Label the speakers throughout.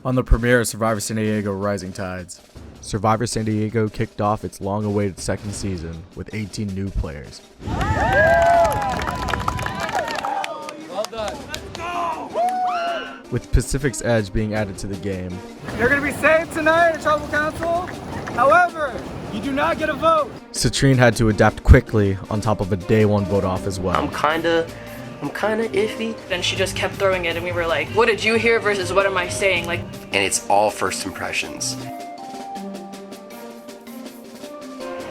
Speaker 1: On the premiere of Survivor San Diego Rising Tides, Survivor San Diego kicked off its long-awaited second season with 18 new players.
Speaker 2: Well done.
Speaker 1: With Pacific's Edge being added to the game.
Speaker 2: You're going to be safe tonight at Tribal Council. However, you do not get a vote.
Speaker 1: Citrine had to adapt quickly on top of a day one vote off as well.
Speaker 3: I'm kinda iffy.
Speaker 4: Then she just kept throwing it and we were like, what did you hear versus what am I saying? Like,
Speaker 3: And it's all first impressions.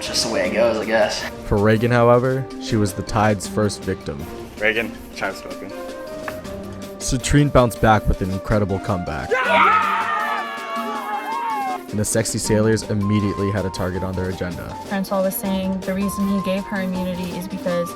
Speaker 3: Just the way it goes, I guess.
Speaker 1: For Reagan, however, she was the Tide's first victim.
Speaker 5: Reagan, child spoken.
Speaker 1: Citrine bounced back with an incredible comeback. And the Sexy Sailors immediately had a target on their agenda.
Speaker 6: Francois was saying the reason he gave her immunity is because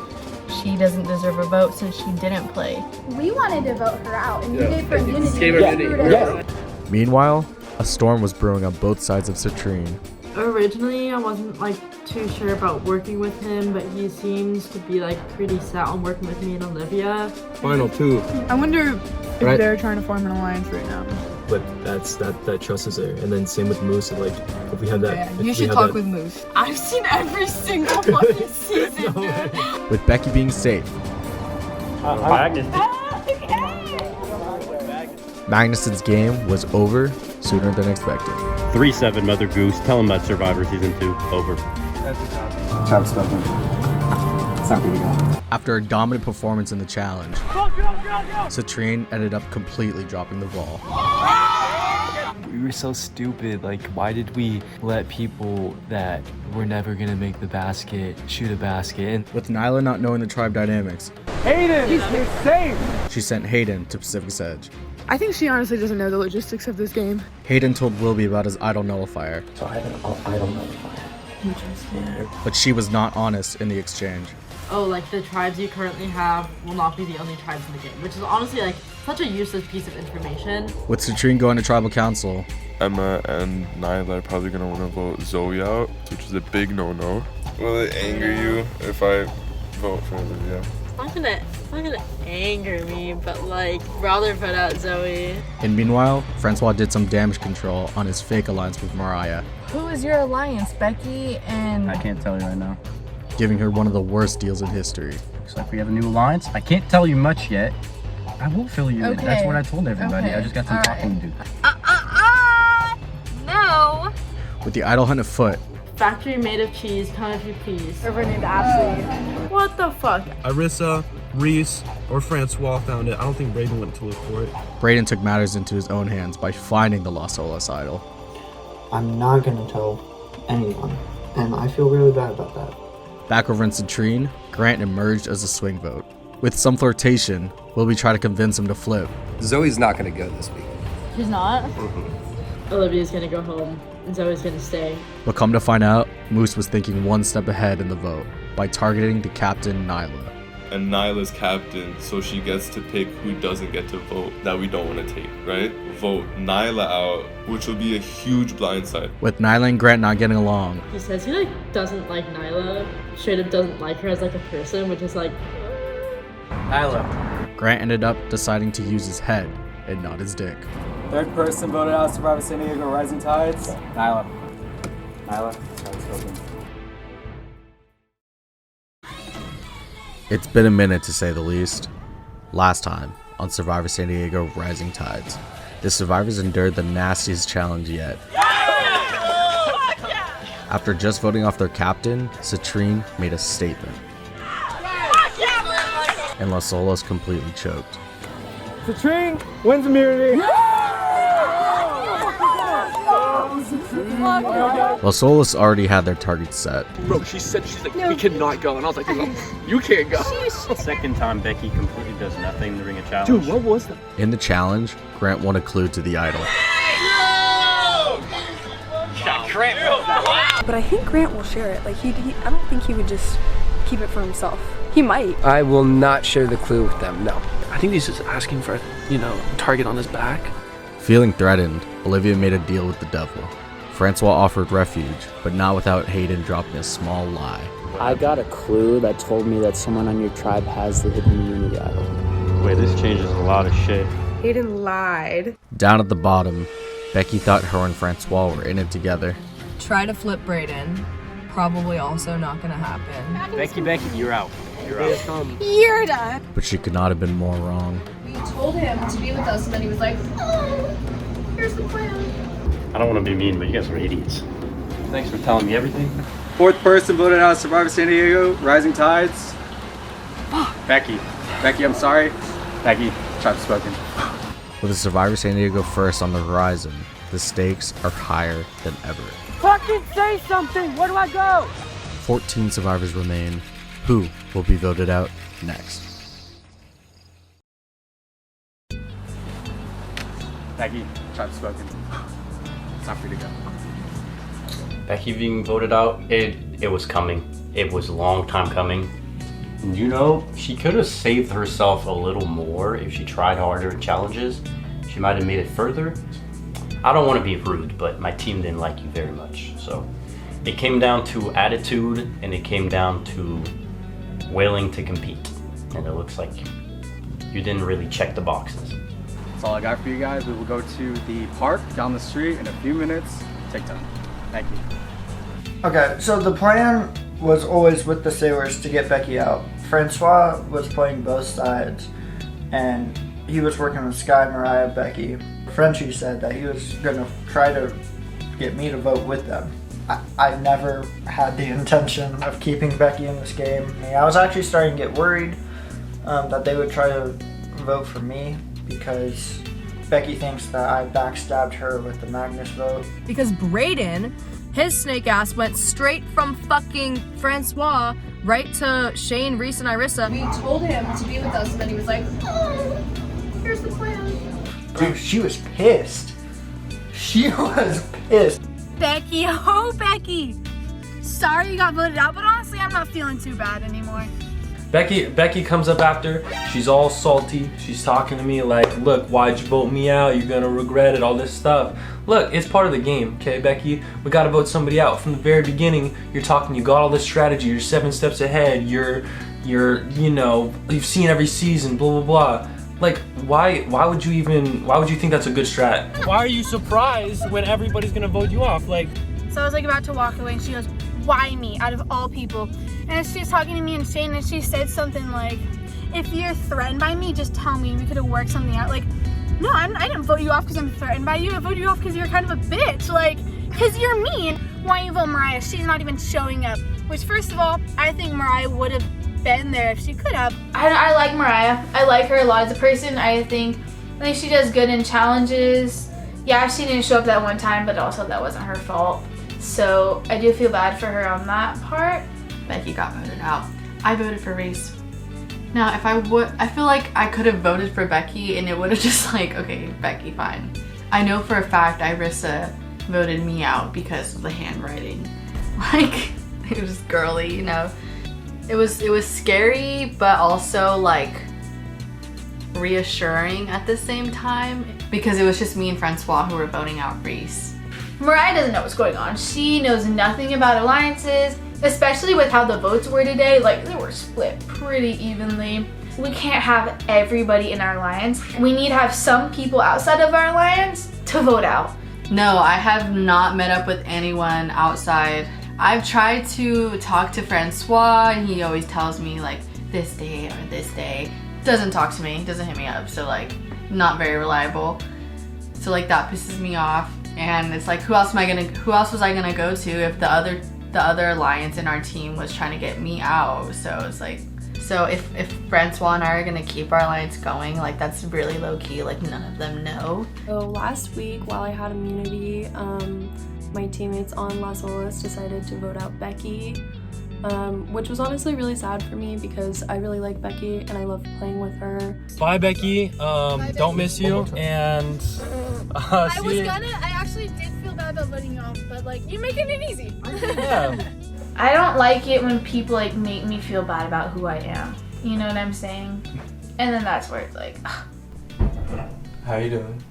Speaker 6: she doesn't deserve a vote since she didn't play.
Speaker 7: We wanted to vote her out, and you gave her immunity.
Speaker 1: Meanwhile, a storm was brewing on both sides of Citrine.
Speaker 8: Originally, I wasn't too sure about working with him, but he seems to be pretty set on working with me and Olivia.
Speaker 5: Final two.
Speaker 9: I wonder if they're trying to form an alliance right now.
Speaker 10: But that trust is there, and then same with Moose. If we have that,
Speaker 9: you should talk with Moose. I've seen every single fucking season.
Speaker 1: With Becky being safe, Magnuson's game was over sooner than expected.
Speaker 11: 3-7 Mother Goose. Tell him about Survivor Season 2. Over.
Speaker 5: Child spoken. It's not gonna go.
Speaker 1: After a dominant performance in the challenge, Citrine ended up completely dropping the ball.
Speaker 10: We were so stupid. Why did we let people that were never gonna make the basket shoot a basket? And
Speaker 1: with Nyla not knowing the tribe dynamics,
Speaker 2: Hayden, he's safe.
Speaker 1: She sent Hayden to Pacific's Edge.
Speaker 9: I think she honestly doesn't know the logistics of this game.
Speaker 1: Hayden told Wilby about his idol nullifier.
Speaker 3: So I have an idol nullifier.
Speaker 8: Interesting.
Speaker 1: But she was not honest in the exchange.
Speaker 8: Oh, the tribes you currently have will not be the only tribes in the game, which is honestly such a useless piece of information.
Speaker 1: With Citrine going to tribal council,
Speaker 12: Emma and Nyla are probably gonna want to vote Zoe out, which is a big no-no. Will it anger you if I vote for Olivia?
Speaker 8: It's not gonna anger me, but rather vote out Zoe.
Speaker 1: And meanwhile, Francois did some damage control on his fake alliance with Mariah.
Speaker 6: Who is your alliance, Becky and...
Speaker 5: I can't tell you right now.
Speaker 1: Giving her one of the worst deals in history.
Speaker 5: Looks like we have a new alliance. I can't tell you much yet. I will fill you in. That's what I told everybody.
Speaker 6: Okay.
Speaker 5: I just got some talking to do.
Speaker 6: No!
Speaker 1: With the idol hunt afoot,
Speaker 8: Factory made of cheese, come if you please.
Speaker 7: Over named Ashley.
Speaker 8: What the fuck?
Speaker 10: Arissa, Reese, or Francois found it. I don't think Braden went to look for it.
Speaker 1: Braden took matters into his own hands by finding the Los Olas idol.
Speaker 13: I'm not gonna tell anyone, and I feel really bad about that.
Speaker 1: Back over in Citrine, Grant emerged as a swing vote. With some flirtation, Wilby tried to convince him to flip.
Speaker 3: Zoe's not gonna go this week.
Speaker 6: She's not?
Speaker 8: Olivia's gonna go home, and Zoe's gonna stay.
Speaker 1: But come to find out, Moose was thinking one step ahead in the vote by targeting the captain Nyla.
Speaker 12: And Nyla's captain, so she gets to pick who doesn't get to vote that we don't want to take, right? Vote Nyla out, which will be a huge blindside.
Speaker 1: With Nyla and Grant not getting along,
Speaker 8: He says he doesn't like Nyla, straight up doesn't like her as a person, which is
Speaker 5: Nyla.
Speaker 1: Grant ended up deciding to use his head and not his dick.
Speaker 2: Third person voted out Survivor San Diego Rising Tides. Nyla, child spoken.
Speaker 1: It's been a minute to say the least. Last time on Survivor San Diego Rising Tides, the survivors endured the nastiest challenge yet. After just voting off their captain, Citrine made a statement. And Los Olas completely choked.
Speaker 2: Citrine wins immunity.
Speaker 1: Los Olas already had their targets set.
Speaker 10: Bro, she's like, we cannot go, and I was like, you can't go.
Speaker 11: Second time Becky completely does nothing during a challenge.
Speaker 10: Dude, what was that?
Speaker 1: In the challenge, Grant won a clue to the idol.
Speaker 7: But I think Grant will share it. I don't think he would just keep it for himself. He might.
Speaker 3: I will not share the clue with them, no.
Speaker 10: I think he's just asking for, target on his back.
Speaker 1: Feeling threatened, Olivia made a deal with the devil. Francois offered refuge, but not without Hayden dropping a small lie.
Speaker 13: I got a clue that told me that someone on your tribe has the hidden immunity idol.
Speaker 11: Wait, this changes a lot of shit.
Speaker 9: Hayden lied.
Speaker 1: Down at the bottom, Becky thought her and Francois were in it together.
Speaker 9: Try to flip Brayden. Probably also not gonna happen.
Speaker 5: Becky, you're out. You're out.
Speaker 9: You're done.
Speaker 1: But she could not have been more wrong.
Speaker 4: We told him to be with us, and then he was like, oh, here's the plan.
Speaker 11: I don't want to be mean, but you guys are idiots.
Speaker 5: Thanks for telling me everything.
Speaker 2: Fourth person voted out of Survivor San Diego, Rising Tides.
Speaker 5: Becky,
Speaker 2: I'm sorry.
Speaker 5: Becky, tribe spoken.
Speaker 1: With the Survivor San Diego first on the horizon, the stakes are higher than ever.
Speaker 14: Fucking say something! Where do I go?
Speaker 1: 14 survivors remain. Who will be voted out next?
Speaker 2: Becky, tribe spoken. It's time for you to go.
Speaker 15: Becky being voted out, it was coming. It was a long time coming. You know, she could have saved herself a little more if she tried harder in challenges. She might have made it further. I don't want to be rude, but my team didn't like you very much. So it came down to attitude, and it came down to willing to compete. And it looks like you didn't really check the boxes.
Speaker 2: That's all I got for you guys. We will go to the park down the street in a few minutes. Take time. Thank you.
Speaker 13: Okay, so the plan was always with the Sailors to get Becky out. Francois was playing both sides, and he was working with Sky, Mariah, Becky. Frenchie said that he was going to try to get me to vote with them. I never had the intention of keeping Becky in this game. I was actually starting to get worried that they would try to vote for me because Becky thinks that I backstabbed her with the Magnus vote.
Speaker 9: Because Brayden, his snake ass went straight from fucking Francois right to Shane, Reese, and Irissa.
Speaker 4: We told him to be with us, and then he was like, oh, here's the plan.
Speaker 13: Dude, she was pissed. She was pissed.
Speaker 6: Becky, oh Becky! Sorry you got voted out, but honestly I'm not feeling too bad anymore.
Speaker 10: Becky comes up after, she's all salty, she's talking to me like, look, why'd you vote me out, you're gonna regret it, all this stuff. Look, it's part of the game, okay, Becky? We gotta vote somebody out. From the very beginning, you're talking, you got all this strategy, you're 7 steps ahead, you're, you know, you've seen every season, blah, blah, blah. Like, why would you think that's a good strat?
Speaker 14: Why are you surprised when everybody's gonna vote you off? Like,
Speaker 6: So I was like about to walk away and she goes, why me, out of all people? And she's talking to me and Shane and she said something like, if you're threatened by me, just tell me, we could have worked something out. Like, no, I didn't vote you off because I'm threatened by you. I voted you off because you're kind of a bitch. Like, because you're mean. Why you vote Mariah? She's not even showing up. Which, first of all, I think Mariah would have been there if she could have. I like Mariah. I like her a lot as a person. I think she does good in challenges. Yeah, she didn't show up that one time, but also that wasn't her fault. So I do feel bad for her on that part.
Speaker 16: Becky got voted out. I voted for Reese. Now, if I feel like I could have voted for Becky and it would have just like, okay, Becky, fine. I know for a fact Irissa voted me out because of the handwriting. Like, it was girly, you know. It was scary, but also like reassuring at the same time because it was just me and Francois who were voting out Reese.
Speaker 6: Mariah doesn't know what's going on. She knows nothing about alliances, especially with how the votes were today. Like, they were split pretty evenly. We can't have everybody in our alliance. We need to have some people outside of our alliance to vote out.
Speaker 16: No, I have not met up with anyone outside. I've tried to talk to Francois and he always tells me like this day or this day. Doesn't talk to me, doesn't hit me up, so like not very reliable. So like that pisses me off. And it's like, who else was I gonna go to if the other alliance in our team was trying to get me out? So it's like, so if Francois and I are gonna keep our alliance going, like that's really low key, like none of them know.
Speaker 7: So last week while I had immunity, my teammates on Las Olas decided to vote out Becky, which was honestly really sad for me because I really like Becky and I love playing with her.
Speaker 14: bye Becky, don't miss you, and
Speaker 6: I actually did feel bad about voting you off, but like, you're making it easy.
Speaker 14: Yeah.
Speaker 6: I don't like it when people like make me feel bad about who I am. You know what I'm saying? And then that's where it's like, ugh.
Speaker 10: How you doing?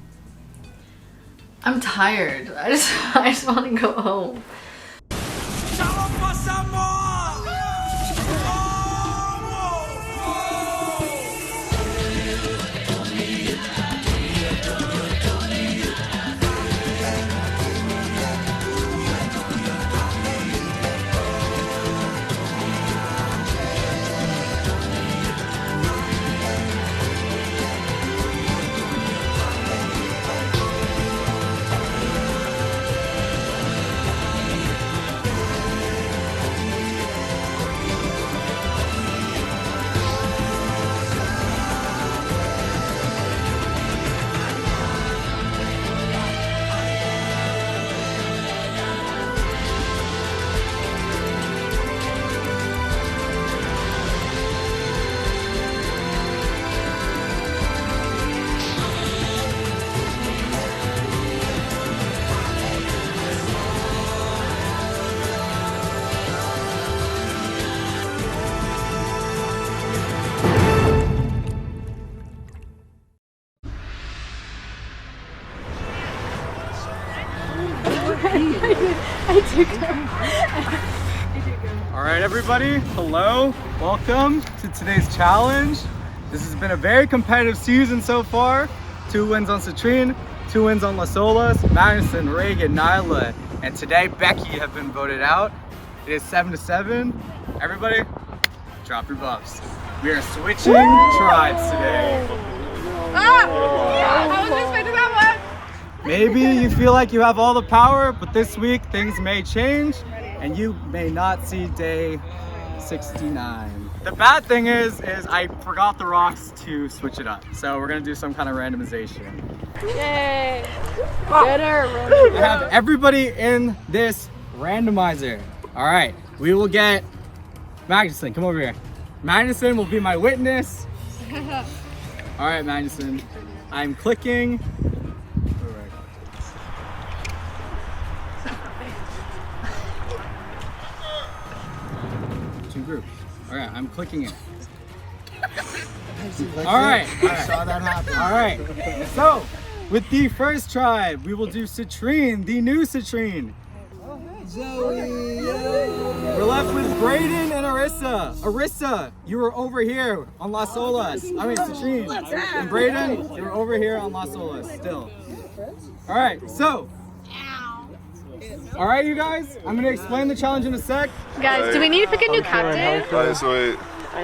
Speaker 16: I'm tired. I just want to go home.
Speaker 2: All right, everybody. Hello. Welcome to today's challenge. This has been a very competitive season so far. 2 wins on Citrine, 2 wins on Las Olas, Magnuson, Reagan, Nyla, and today Becky have been voted out. It is 7-7. Everybody, drop your buffs. We are switching tribes today.
Speaker 6: I was expecting that one.
Speaker 2: Maybe you feel like you have all the power, but this week things may change and you may not see day 69. The bad thing is I forgot the rocks to switch it up. So we're gonna do some kind of randomization.
Speaker 6: Yay!
Speaker 2: I have everybody in this randomizer. All right, we will get Magnuson, come over here. Magnuson will be my witness. All right, Magnuson, I'm clicking. Two groups. All right, I'm clicking it. All right.
Speaker 13: I saw that happen.
Speaker 2: All right. So, with the first tribe, we will do Citrine, the new Citrine.
Speaker 13: Zoe!
Speaker 2: We're left with Brayden and Arissa. Arissa, you were over here on Las Olas. I mean, Citrine. And Brayden, you were over here on Las Olas still. All right, so. All right, you guys, I'm going to explain the challenge in a sec.
Speaker 6: Guys, do we need to pick a new captain?
Speaker 12: Alright, so wait.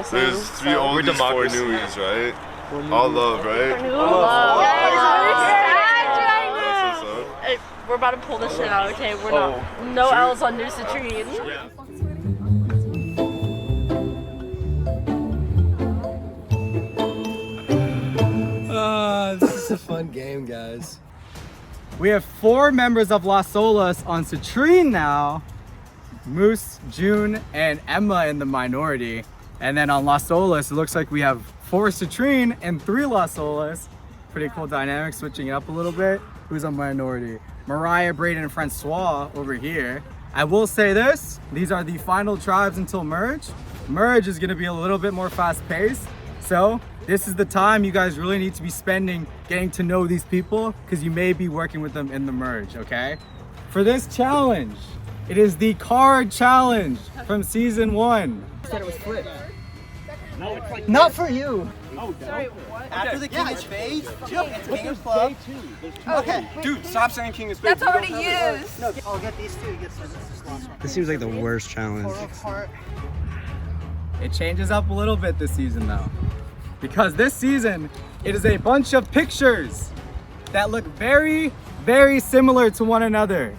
Speaker 12: There's 3 oldies, 4 newies, right? All love, right?
Speaker 8: We're about to pull this shit out, okay? We're not. No L's on new Citrine.
Speaker 3: This is a fun game, guys.
Speaker 2: We have 4 members of Las Olas on Citrine now. Moose, June, and Emma in the minority. And then on Las Olas, it looks like we have 4 Citrine and 3 Las Olas. Pretty cool dynamic, switching it up a little bit. Who's on minority? Mariah, Brayden, and Francois over here. I will say this, these are the final tribes until merge. Merge is gonna be a little bit more fast paced. So this is the time you guys really need to be spending getting to know these people because you may be working with them in the merge, okay? For this challenge, it is the card challenge from season 1.
Speaker 13: You said it was flipped.
Speaker 2: No, it's like
Speaker 13: Not for you.
Speaker 2: Oh,
Speaker 13: sorry, what? After the king of spades, it's king of
Speaker 2: club.
Speaker 13: Okay, dude, stop saying king of spades.
Speaker 6: That's already used.
Speaker 13: No, I'll get these 2. You get this last one.
Speaker 1: This seems like the worst challenge.
Speaker 2: It changes up a little bit this season though. Because this season, it is a bunch of pictures that look very, very similar to one another.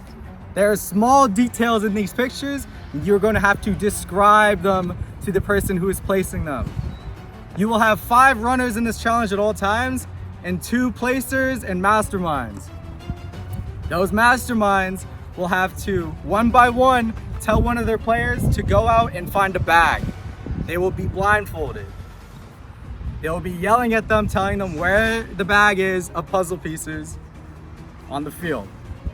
Speaker 2: There are small details in these pictures, and you're going to have to describe them to the person who is placing them. You will have 5 runners in this challenge at all times, and 2 placers and masterminds. Those masterminds will have to, one by one, tell one of their players to go out and find a bag. They will be blindfolded. They will be yelling at them, telling them where the bag is of puzzle pieces on the field.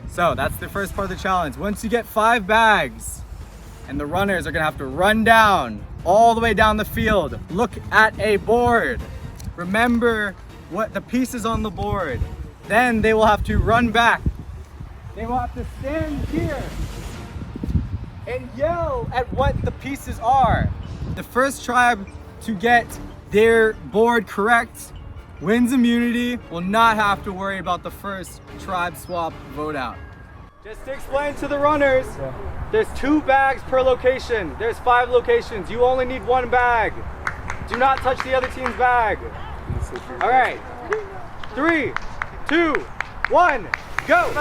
Speaker 2: So that's the first part of the challenge. Once you get 5 bags, and the runners are gonna have to run down, all the way down the field, look at a board, remember what the pieces on the board. Then they will have to run back. They will have to stand here and yell at what the pieces are. The first tribe to get their board correct wins immunity, will not have to worry about the first tribe swap vote out. Just to explain to the runners, there's 2 bags per location. There's 5 locations. You only need 1 bag. Do not touch the other team's bag. All right, 3, 2, 1, go.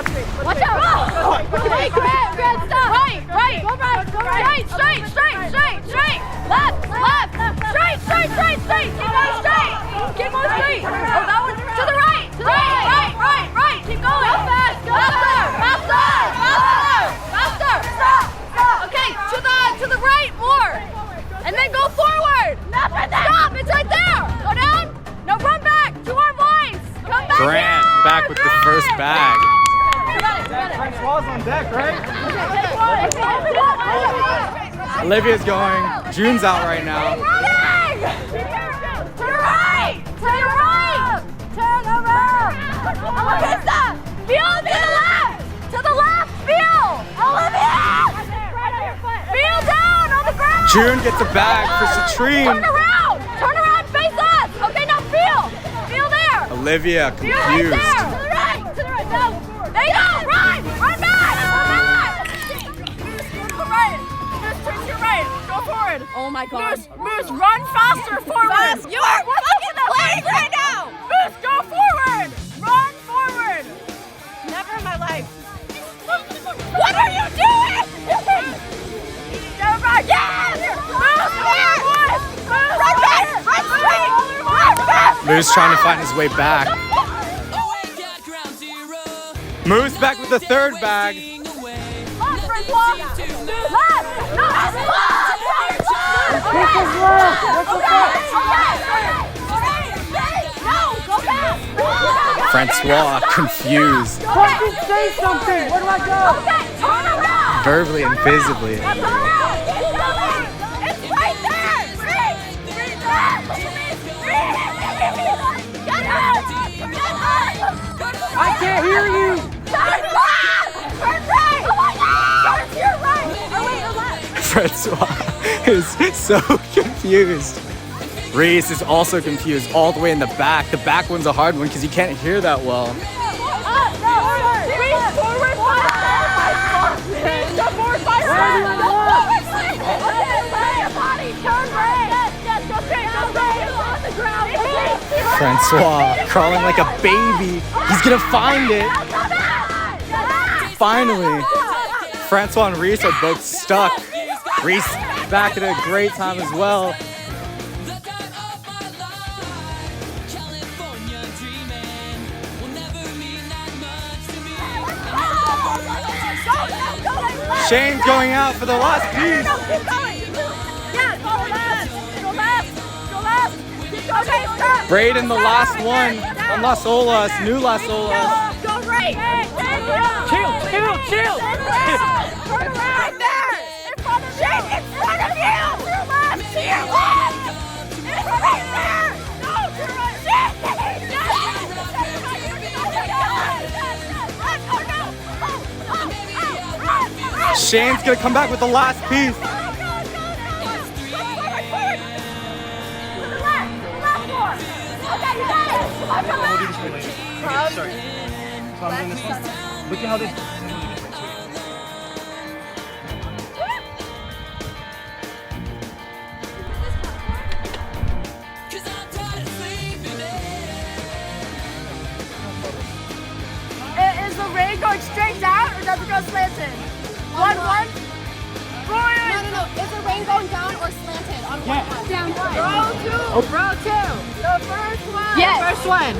Speaker 6: Watch out! Wait, Grant, stop! Right, go right, straight, left, straight, keep going straight. Oh, that one, to the right, right, keep going. Go fast, faster. Stop. Okay, to the right more, and then go forward. Stop, it's right there. Go down. No, run back. 2 arm lines. Come back.
Speaker 1: Grant back with the first bag.
Speaker 2: Francois on deck, right? Olivia's going. June's out right now.
Speaker 6: To your right. Turn around. Olivia, stop. Feel to the left. To the left, feel. Olivia.
Speaker 2: June gets a bag for Citrine.
Speaker 9: Turn around! Turn around, face us! Okay, now feel! Feel there!
Speaker 2: Olivia
Speaker 9: Feel right
Speaker 2: confused.
Speaker 9: there! To the right! To the right, no! There you go! Run! Run back! Run back! Moose, go to the right! Moose, turn to your right! Go forward! Oh my god. Moose, run faster forward! You are fucking the place right now! Moose, go forward! Run forward! Never in my life. What are you doing? Go back! Yes! Moose, forward! Moose, run back! Run straight! Run back!
Speaker 2: Moose trying to find his way back. Moose back with the third bag.
Speaker 9: Left, Francois! Left! No!
Speaker 2: Francois confused.
Speaker 9: Fucking say something! Where do I go? Okay, turn around!
Speaker 2: Verbally and visibly.
Speaker 9: Turn around! It's right there! Reach there! Get out! Get out! I can't hear you! Turn left! Turn right! Oh my god! Turn to your right! Or wait, or left!
Speaker 2: Francois is so confused. Reese is also confused all the way in the back. The back one's a hard one because you can't hear that well.
Speaker 9: Reach forward, fire! Reach forward, fire! Turn right! Yes, go straight, go straight! On the ground!
Speaker 2: Francois crawling like a baby. He's gonna find it. Finally. Francois and Reese are both stuck. Reese back at a great time as well. Shane's going out for the last piece.
Speaker 9: Yeah, go left! Go left! Go left! Okay, stop!
Speaker 2: Braden, the last one on Las Olas, new Las Olas.
Speaker 9: Go right! Chill! Turn around! Right there! In front of you! Shane, in front of you! To your left! To your left! It's right there! No, to your right! Shane!
Speaker 2: Shane's gonna come back with the last piece.
Speaker 5: Look at how this.
Speaker 9: Is the rain going straight down or does it go slanted? 1-1?
Speaker 4: No. Is the rain going down or slanted? On
Speaker 9: Yeah.
Speaker 4: one? Down.
Speaker 9: Row two. The first one.
Speaker 16: Yes. First one.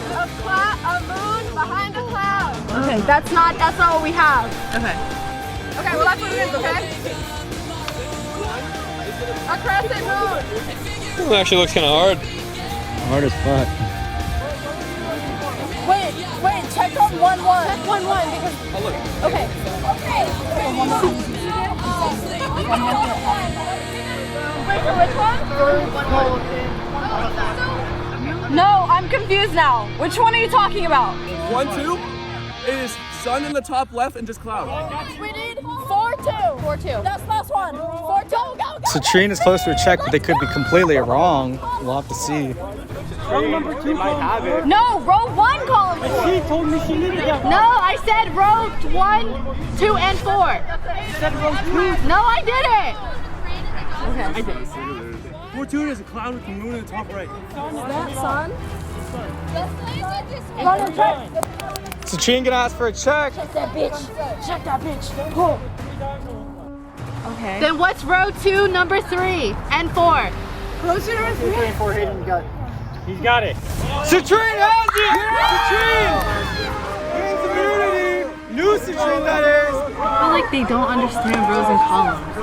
Speaker 9: A moon behind a cloud. Okay, that's not what we have.
Speaker 16: Okay.
Speaker 9: Okay, well that's what it is, okay? A crescent moon.
Speaker 17: It actually looks kind of hard.
Speaker 5: Hard as fuck.
Speaker 9: Wait, check on 1-1.
Speaker 4: Check 1-1 because.
Speaker 17: Oh, look.
Speaker 4: Okay.
Speaker 9: Wait, for which one? No, I'm confused now. Which one are you talking about?
Speaker 17: 1-2 is sun in the top left and just cloud.
Speaker 9: We need 4-2.
Speaker 4: 4-2.
Speaker 9: That's last one. 4-2. Go.
Speaker 2: Citrine is close to a check, but they could be completely wrong. We'll have to see.
Speaker 5: Row number 2 might have it.
Speaker 9: No, row 1 column.
Speaker 5: She told me she needed that.
Speaker 9: No, I said row 1, 2, and 4.
Speaker 5: You said row 2.
Speaker 9: No, I didn't.
Speaker 5: Okay. I did. 4-2 is a cloud with the moon in the top right.
Speaker 9: Is that sun?
Speaker 2: Citrine gonna ask for a check.
Speaker 9: Check that bitch. Pull. Okay. Then what's row 2, number 3, and 4? Row 2, number 3
Speaker 5: and 4, Hayden got. He's got it.
Speaker 2: Citrine has it! Citrine! Wins immunity! New Citrine, that is!
Speaker 16: I feel like they don't understand rows and columns.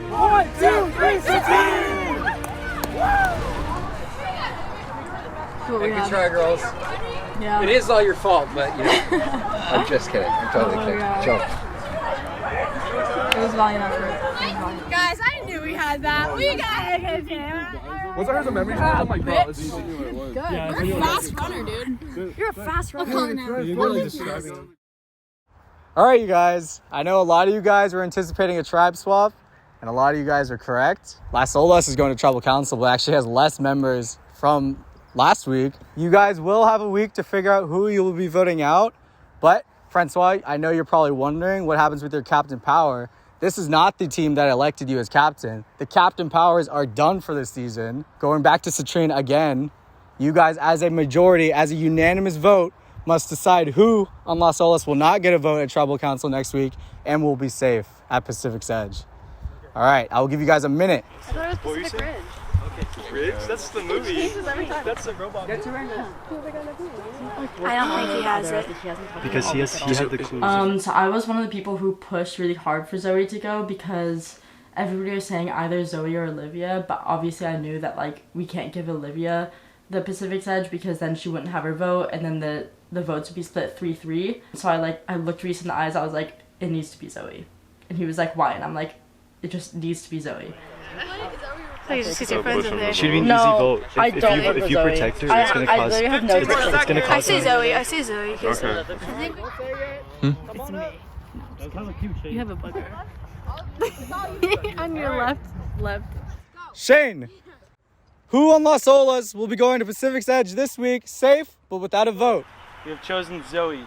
Speaker 9: One, two, three, Citrine!
Speaker 18: Good try, girls.
Speaker 9: Yeah.
Speaker 18: It is all your fault, but you know. I'm just kidding. I'm totally kidding. Joke.
Speaker 9: It was valiant effort. Guys, I knew we had that. We got a good team.
Speaker 17: Once I heard the memories, I'm like, bro, it's easy.
Speaker 9: Good.
Speaker 4: You're a fast runner, dude.
Speaker 9: You're a fast runner.
Speaker 4: I'll call it now.
Speaker 17: You're really describing it.
Speaker 2: All right, you guys. I know a lot of you guys were anticipating a tribe swap, and a lot of you guys are correct. Las Olas is going to tribal council, but actually has less members from last week. You guys will have a week to figure out who you will be voting out, but Francois, I know you're probably wondering what happens with your captain power. This is not the team that elected you as captain. The captain powers are done for this season. Going back to Citrine again, you guys as a majority, as a unanimous vote, must decide who on Las Olas will not get a vote at tribal council next week and will be safe at Pacific's Edge. All right, I will give you guys a minute.
Speaker 9: I thought it was Pacific Ridge.
Speaker 17: Ridge? That's the movie. That's the robot.
Speaker 9: I don't think he has it.
Speaker 19: Because he had the clues.
Speaker 7: So I was one of the people who pushed really hard for Zoe to go because everybody was saying either Zoe or Olivia, but obviously I knew that like we can't give Olivia the Pacific's Edge because then she wouldn't have her vote and then the votes would be split 3-3. So I looked Reese in the eyes, I was like, it needs to be Zoe. And he was like, why? And I'm like, it just needs to be Zoe.
Speaker 19: Should be an easy vote. If you protect her, it's gonna cause. It's gonna cause.
Speaker 6: I see Zoe. I see Zoe.
Speaker 12: Okay.
Speaker 6: It's me. You have a bugger. On your left.
Speaker 2: Shane, who on Las Olas will be going to Pacific's Edge this week, safe, but without a vote?
Speaker 19: We have chosen Zoe.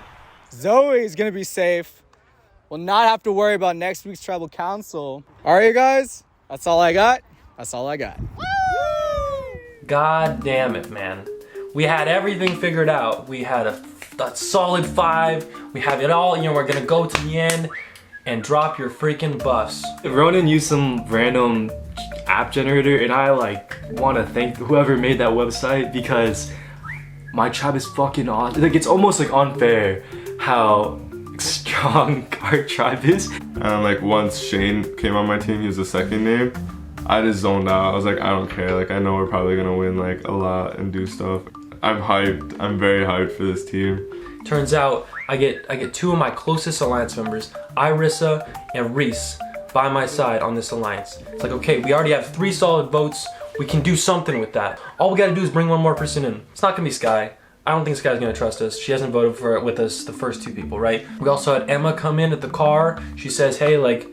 Speaker 2: Zoe is going to be safe. Will not have to worry about next week's tribal council. All right, you guys, that's all I got. That's all I got.
Speaker 10: God damn it, man. We had everything figured out. We had a solid 5. We have it all. You know, we're gonna go to the end and drop your freaking buffs.
Speaker 19: Ronan used some random app generator, and I want to thank whoever made that website because my tribe is fucking awesome. Like, it's almost like unfair how strong our tribe is.
Speaker 12: And once Shane came on my team, he was the second name. I just zoned out. I was like, I don't care. I know we're probably gonna win a lot and do stuff. I'm hyped. I'm very hyped for this team.
Speaker 10: Turns out I get 2 of my closest alliance members, Irissa and Reese, by my side on this alliance. It's like, okay, we already have 3 solid votes. We can do something with that. All we gotta do is bring one more person in. It's not gonna be Sky. I don't think Sky's gonna trust us. She hasn't voted for it with us the first 2 people, right? We also had Emma come in at the car. She says, hey, look,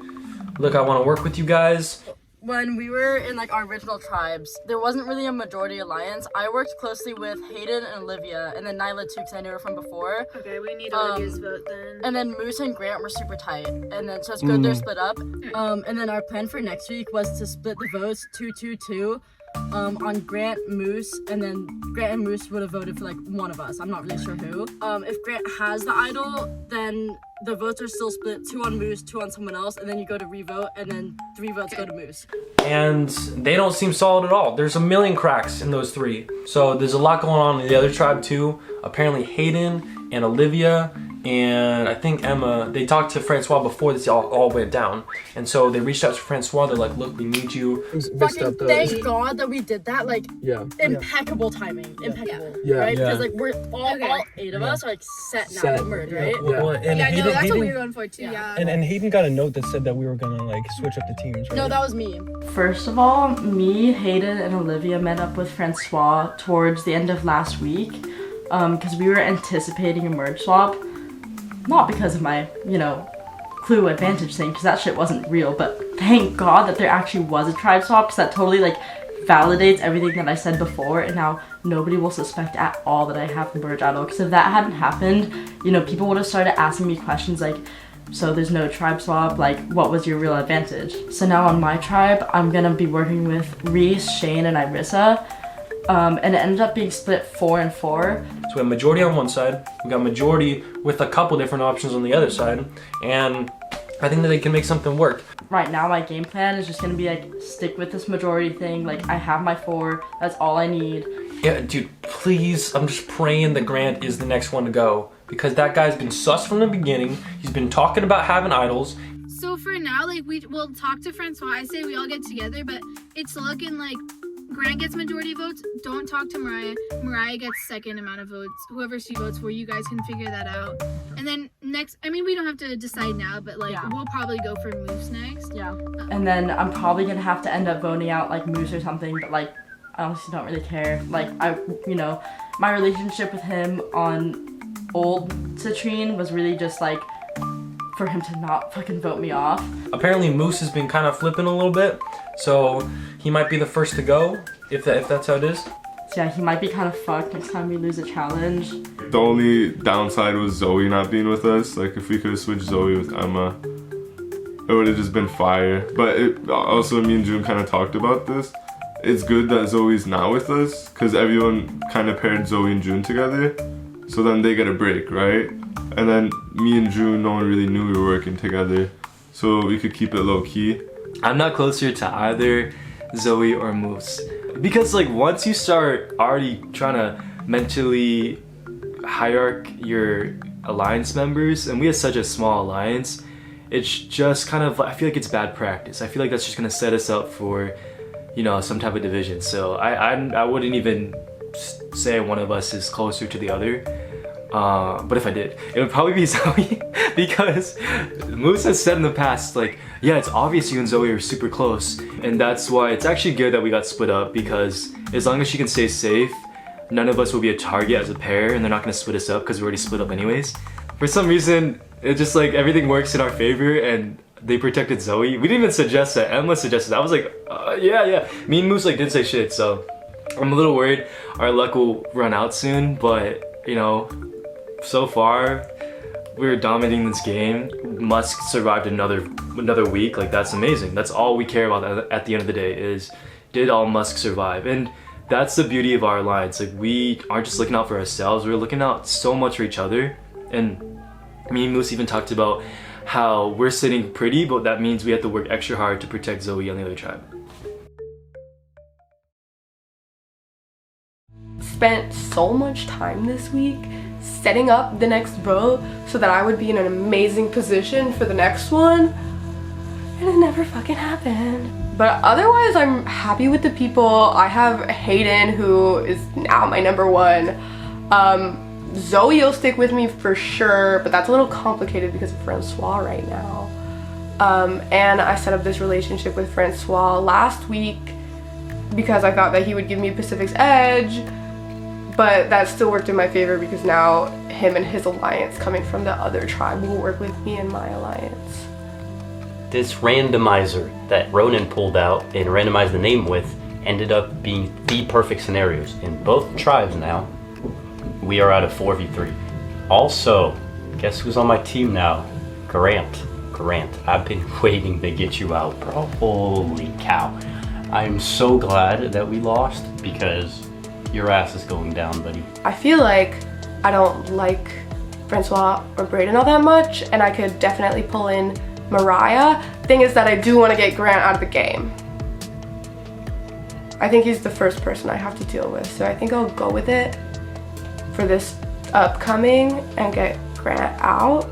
Speaker 10: I wanna work with you guys.
Speaker 7: When we were in our original tribes, there wasn't really a majority alliance. I worked closely with Hayden and Olivia, and then Nyla too, because I knew her from before.
Speaker 6: Okay, we need Olivia's vote then.
Speaker 7: And then Moose and Grant were super tight, and then so it's good they're split up. And then our plan for next week was to split the votes 2-2-2 on Grant, Moose, and then Grant and Moose would have voted for one of us. I'm not really sure who. If Grant has the idol, then the votes are still split 2 on Moose, 2 on someone else, and then you go to revote, and then 3 votes go to Moose.
Speaker 10: And they don't seem solid at all. There's a million cracks in those 3. So there's a lot going on in the other tribe too. Apparently Hayden and Olivia and I think Emma, they talked to Francois before this all went down. And so they reached out to Francois, they're like, look, we need you.
Speaker 7: Fucking thank God that we did that, impeccable timing, impeccable, right? Because we're all 8 of us are set now to merge, right?
Speaker 14: And Hayden,
Speaker 6: that's what we were going for too. Yeah.
Speaker 14: And Hayden got a note that said that we were gonna switch up the teams, right?
Speaker 7: No, that was me. First of all, me, Hayden, and Olivia met up with Francois towards the end of last week, because we were anticipating a merge swap. Not because of my, clue advantage thing, because that shit wasn't real, but thank God that there actually was a tribe swap, because that totally validates everything that I said before, and now nobody will suspect at all that I have the merge idol, because if that hadn't happened, people would have started asking me questions so there's no tribe swap, what was your real advantage? So now on my tribe, I'm gonna be working with Reese, Shane, and Irissa, and it ended up being split 4 and 4.
Speaker 10: So we have majority on one side, we got majority with a couple different options on the other side, and I think that they can make something work.
Speaker 7: Right now my game plan is just gonna be stick with this majority thing, I have my 4, that's all I need.
Speaker 10: Yeah, dude, please, I'm just praying that Grant is the next one to go, because that guy's been sus from the beginning, he's been talking about having idols.
Speaker 6: So for now, we'll talk to Francois, I say we all get together, but it's looking like Grant gets majority votes, don't talk to Mariah. Mariah gets second amount of votes. Whoever she votes for, you guys can figure that out. And then next, we don't have to decide now, but we'll probably go for Moose next.
Speaker 7: Yeah. And then I'm probably gonna have to end up voting out Moose or something, but I honestly don't really care. My relationship with him on old Citrine was really just
Speaker 9: for him to not fucking vote me off.
Speaker 10: Apparently Moose has been kind of flipping a little bit, so he might be the first to go, if that's how it is.
Speaker 9: So yeah, he might be kind of fucked next time we lose a challenge.
Speaker 12: The only downside was Zoe not being with us. Like if we could have switched Zoe with Emma, it would have just been fire. But also me and June kind of talked about this. It's good that Zoe's not with us because everyone kind of paired Zoe and June together. So then they get a break, right? And then me and June, no one really knew we were working together. So we could keep it low key.
Speaker 19: I'm not closer to either Zoe or Moose. Because like once you start already trying to mentally hierarch your alliance members, and we have such a small alliance, it's just kind of, I feel like it's bad practice. I feel like that's just gonna set us up for, you know, some type of division. So I wouldn't even say one of us is closer to the other. But if I did, it would probably be Zoe because Moose has said in the past, like, yeah, it's obvious you and Zoe are super close, and that's why it's actually good that we got split up, because as long as she can stay safe, none of us will be a target as a pair, and they're not gonna split us up because we're already split up anyways. For some reason, it's just like everything works in our favor, and they protected Zoe. We didn't even suggest that. Emma suggested that. I was like, yeah. Me and Moose like didn't say shit, so I'm a little worried our luck will run out soon, but you know, so far we're dominating this game. Musk survived another week. Like, that's amazing. That's all we care about at the end of the day is, did all Musk survive? And that's the beauty of our alliance. Like, we aren't just looking out for ourselves, we're looking out so much for each other. And me and Moose even talked about how we're sitting pretty, but that means we have to work extra hard to protect Zoe on the other tribe.
Speaker 7: Spent so much time this week setting up the next vote so that I would be in an amazing position for the next one, and it never fucking happened. But otherwise, I'm happy with the people. I have Hayden, who is now my #1. Zoe will stick with me for sure, but that's a little complicated because of Francois right now. And I set up this relationship with Francois last week because I thought that he would give me Pacific's edge, but that still worked in my favor because now him and his alliance coming from the other tribe will work with me in my alliance.
Speaker 15: This randomizer that Ronan pulled out and randomized the name with ended up being the perfect scenarios. In both tribes now, we are at a 4v3. Also, guess who's on my team now? Grant, I've been waiting to get you out, bro. Holy cow. I'm so glad that we lost because your ass is going down, buddy.
Speaker 7: I feel like I don't like Francois or Brayden all that much, and I could definitely pull in Mariah. Thing is that I do want to get Grant out of the game. I think he's the first person I have to deal with, so I think I'll go with it for this upcoming and get Grant out.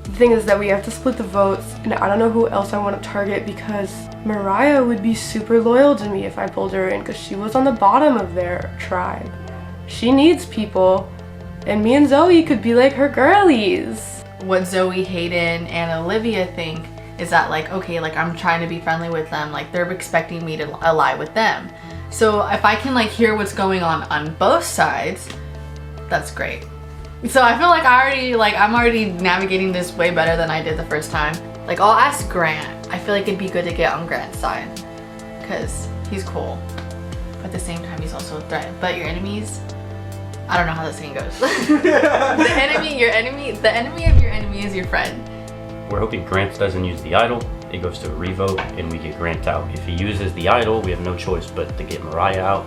Speaker 7: The thing is that we have to split the votes, and I don't know who else I want to target because Mariah would be super loyal to me if I pulled her in because she was on the bottom of their tribe. She needs people, and me and Zoe could be like her girlies.
Speaker 16: What Zoe, Hayden, and Olivia think is that, like, okay, like, I'm trying to be friendly with them, like, they're expecting me to ally with them. So if I can, like, hear what's going on both sides, that's great. So I feel like I'm already navigating this way better than I did the first time. Like, I'll ask Grant. I feel like it'd be good to get on Grant's side because he's cool. But at the same time, he's also a threat. But your enemies, I don't know how this thing goes. The enemy of your enemy is your friend.
Speaker 15: We're hoping Grant doesn't use the idol. It goes to a revote and we get Grant out. If he uses the idol, we have no choice but to get Mariah out.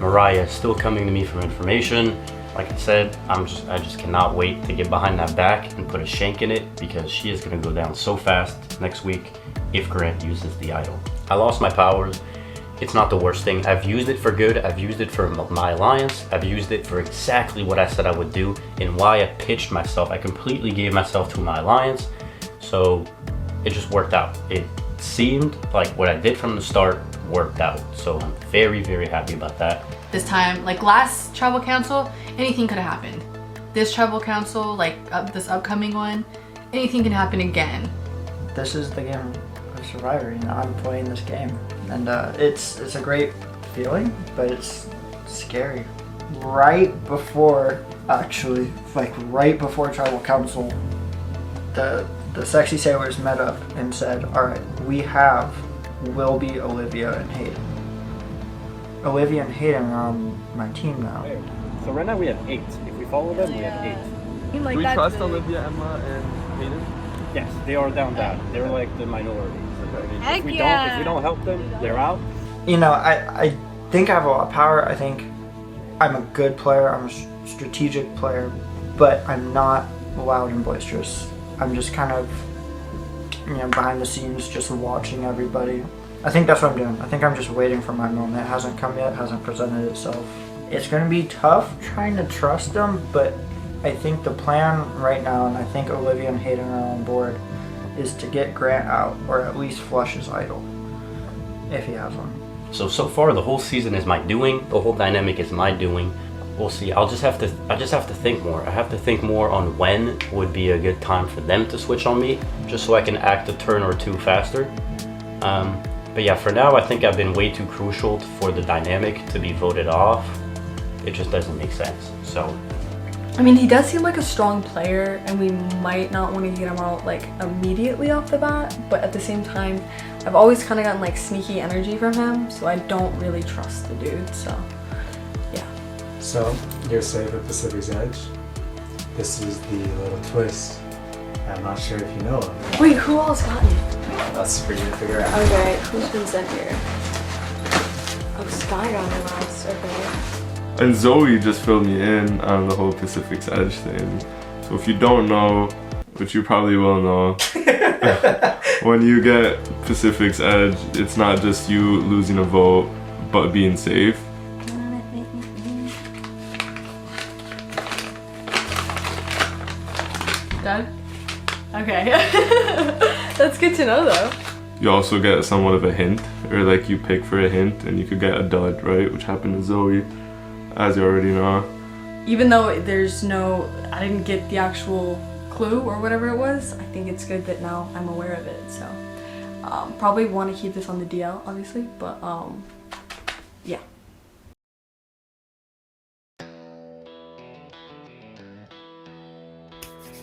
Speaker 15: Mariah is still coming to me for information. Like I said, I just cannot wait to get behind that back and put a shank in it because she is gonna go down so fast next week if Grant uses the idol. I lost my powers. It's not the worst thing. I've used it for good. I've used it for my alliance. I've used it for exactly what I said I would do and why I pitched myself. I completely gave myself to my alliance. So it just worked out. It seemed like what I did from the start worked out. So I'm very, very happy about that.
Speaker 16: This time, like last tribal council, anything could have happened. This tribal council, like this upcoming one, anything can happen again.
Speaker 13: This is the game of Survivor, and I'm playing this game. And it's a great feeling, but it's scary. Right before tribal council, the the Sexy Sailors met up and said, all right, we have Wilby, Olivia, and Hayden. Olivia and Hayden are on my team now.
Speaker 5: So right now we have 8. If we follow them, we have 8.
Speaker 17: Do we trust Olivia, Emma, and Hayden?
Speaker 5: Yes, they are down bad. They're like the minority.
Speaker 6: Heck
Speaker 5: If we
Speaker 6: yeah.
Speaker 5: don't help them, they're out.
Speaker 13: You know, I think I have a lot of power. I think I'm a good player. I'm a strategic player, but I'm not loud and boisterous. I'm just kind of, behind the scenes, just watching everybody. I think that's what I'm doing. I think I'm just waiting for my moment. It hasn't come yet, hasn't presented itself. It's going to be tough trying to trust them, but I think the plan right now, and I think Olivia and Hayden are on board, is to get Grant out, or at least flush his idol, if he has one.
Speaker 15: So far the whole season is my doing. The whole dynamic is my doing. We'll see. I just have to think more. I have to think more on when would be a good time for them to switch on me, just so I can act a turn or two faster. But yeah, for now I think I've been way too crucial for the dynamic to be voted off. It just doesn't make sense. So
Speaker 7: I mean, he does seem like a strong player, and we might not want to get him out like immediately off the bat, but at the same time, I've always kind of gotten like sneaky energy from him, so I don't really trust the dude, so yeah.
Speaker 20: So, you're safe at Pacific's Edge. This is the little twist. I'm not sure if you know him.
Speaker 7: Wait, who else got it?
Speaker 20: That's for you to figure out.
Speaker 7: Okay, who's been sent here? Oh, Sky got me last, okay.
Speaker 12: And Zoe just filled me in on the whole Pacific's Edge thing. So if you don't know, which you probably will know, when you get Pacific's Edge, it's not just you losing a vote, but being safe.
Speaker 7: Done? Okay. That's good to know though.
Speaker 12: You also get somewhat of a hint, or like you pick for a hint and you could get a dud, right? Which happened to Zoe, as you already know.
Speaker 7: Even though I didn't get the actual clue or whatever it was, I think it's good that now I'm aware of it, so. Probably want to keep this on the DL, obviously, but yeah.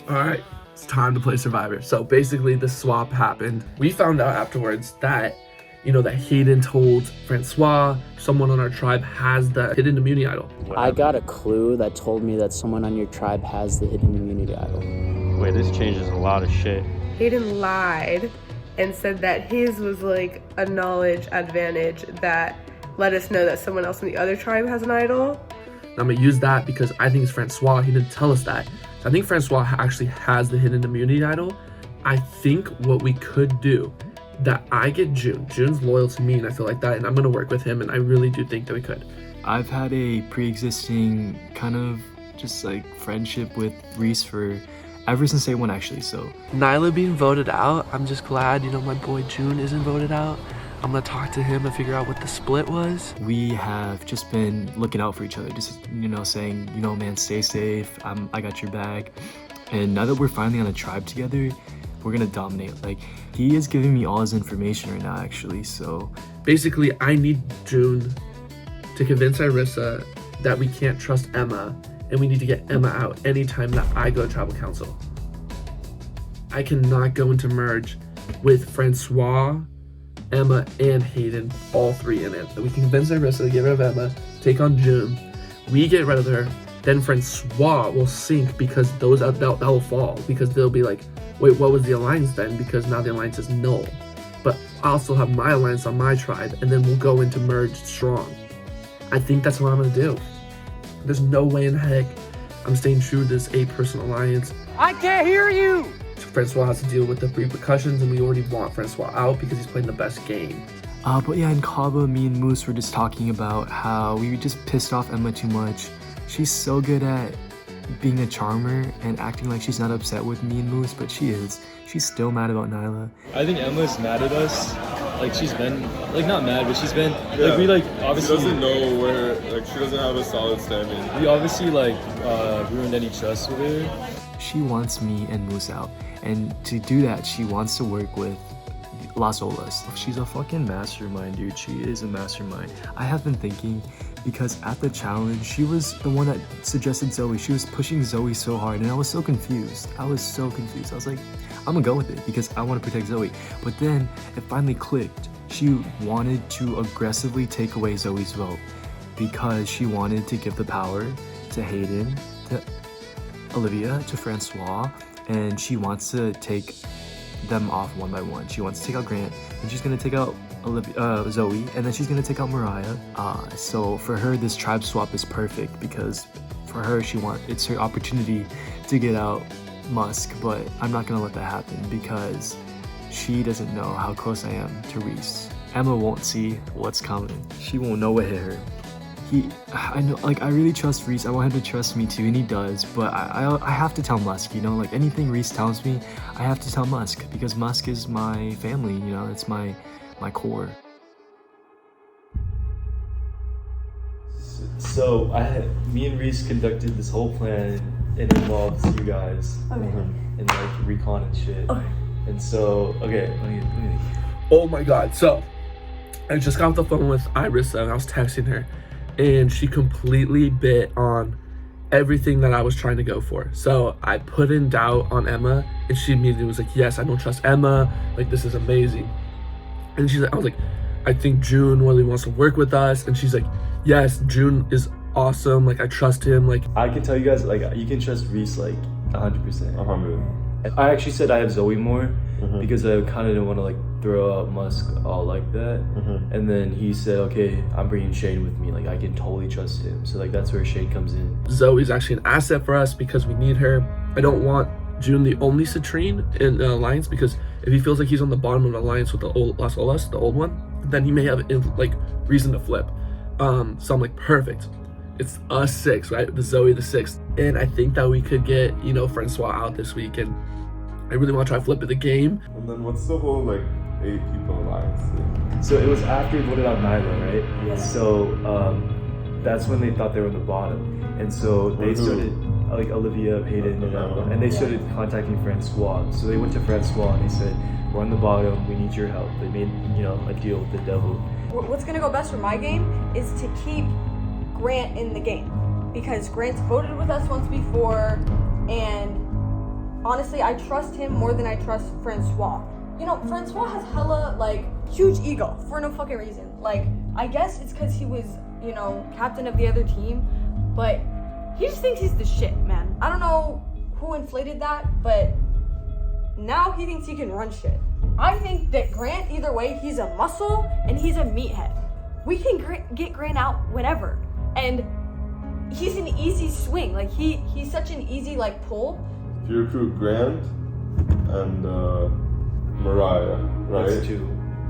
Speaker 17: Alright, it's time to play Survivor. So basically the swap happened. We found out afterwards that, that Hayden told Francois someone on our tribe has the hidden immunity idol.
Speaker 21: I got a clue that told me that someone on your tribe has the hidden immunity idol.
Speaker 5: Wait, this changes a lot of shit.
Speaker 22: Hayden lied and said that his was like a knowledge advantage that let us know that someone else in the other tribe has an idol.
Speaker 17: I'm gonna use that because I think it's Francois. He didn't tell us that. So I think Francois actually has the hidden immunity idol. I think what we could do, that I get June. June's loyal to me and I feel like that, and I'm gonna work with him, and I really do think that we could.
Speaker 19: I've had a pre-existing kind of just like friendship with Reese for ever since day one actually, so.
Speaker 17: Nyla being voted out, I'm just glad, my boy June isn't voted out. I'm gonna talk to him and figure out what the split was.
Speaker 19: We have just been looking out for each other, just, saying, man, stay safe, I got your back. And now that we're finally on a tribe together, we're gonna dominate. Like, he is giving me all his information right now, actually, so.
Speaker 17: Basically, I need June to convince Irissa that we can't trust Emma, and we need to get Emma out anytime that I go to tribal council. I cannot go into merge with Francois, Emma, and Hayden, all three in it. We can convince Irissa to get rid of Emma, take on June. We get rid of her, then Francois will sink because that will fall, because they'll be like, wait, what was the alliance then? Because now the alliance is null. But I'll still have my alliance on my tribe, and then we'll go into merge strong. I think that's what I'm gonna do. There's no way in heck I'm staying true to this 8-person alliance.
Speaker 23: I can't hear you!
Speaker 17: Francois has to deal with the repercussions, and we already want Francois out because he's playing the best game.
Speaker 19: But yeah, in Kaba, me and Moose were just talking about how we just pissed off Emma too much. She's so good at being a charmer and acting like she's not upset with me and Moose, but she is. She's still mad about Nyla. I think Emma's mad at us. Like, she's been, not mad, but she's been, obviously.
Speaker 12: She doesn't know where, she doesn't have a solid standing.
Speaker 19: We obviously, ruined any trust with her. She wants me and Moose out. And to do that, she wants to work with Las Olas. She's a fucking mastermind, dude. She is a mastermind. I have been thinking because at the challenge, she was the one that suggested Zoe. She was pushing Zoe so hard, and I was so confused. I was like, I'm gonna go with it because I want to protect Zoe. But then it finally clicked. She wanted to aggressively take away Zoe's vote because she wanted to give the power to Hayden, to Olivia, to Francois, and she wants to take them off one by one. She wants to take out Grant, and she's gonna take out Zoe, and then she's gonna take out Mariah. So for her, this tribe swap is perfect because for her, it's her opportunity to get out Musk, but I'm not gonna let that happen because she doesn't know how close I am to Reese. Emma won't see what's coming. She won't know what hit her. I know, like, I really trust Reese. I want him to trust me too, and he does, but I have to tell Musk, you know, like anything Reese tells me, I have to tell Musk because Musk is my family, you know, it's my core. So me and Reese conducted this whole plan. It involves you guys and like recon and shit.
Speaker 22: Okay.
Speaker 19: And so, okay, let me.
Speaker 17: Oh my god, so I just got off the phone with Irissa and I was texting her, and she completely bit on everything that I was trying to go for. So I put in doubt on Emma, and she immediately was like, yes, I don't trust Emma, like this is amazing. And I was like, I think June really wants to work with us, and she's like, yes, June is awesome, like I trust him. Like,
Speaker 19: I can tell you guys, like, you can trust Reese like 100%. 100. I actually said I have Zoe more because I kind of didn't want to like throw out Musk all like that. And then he said, okay, I'm bringing Shade with me, like I can totally trust him. So like that's where Shade comes in.
Speaker 17: Zoe's actually an asset for us because we need her. I don't want June the only Citrine in the alliance, because if he feels like he's on the bottom of the alliance with the old Las Olas, the old one, then he may have like reason to flip. So I'm like, perfect. It's us 6, right? The Zoe the 6th. And I think that we could get, you know, Francois out this week, and I really want to try to flip the game.
Speaker 12: And then what's the whole like 8 people alliance thing?
Speaker 19: So it was after we voted out Nyla, right? Yeah. So that's when they thought they were on the bottom. And so they started, like Olivia, Hayden, and they started contacting Francois. So they went to Francois and they said, we're on the bottom, we need your help. They made, you know, a deal with the devil.
Speaker 9: What's gonna go best for my game is to keep Grant in the game, because Grant's voted with us once before, and honestly, I trust him more than I trust Francois. You know, Francois has hella, like, huge ego for no fucking reason. Like, I guess it's because he was, you know, captain of the other team, but he just thinks he's the shit, man. I don't know who inflated that, but now he thinks he can run shit. I think that Grant, either way, he's a muscle and he's a meathead. We can get Grant out whenever. And he's an easy swing. Like, he's such an easy, like, pull.
Speaker 12: If you recruit Grant and Mariah, right?
Speaker 19: That's 2.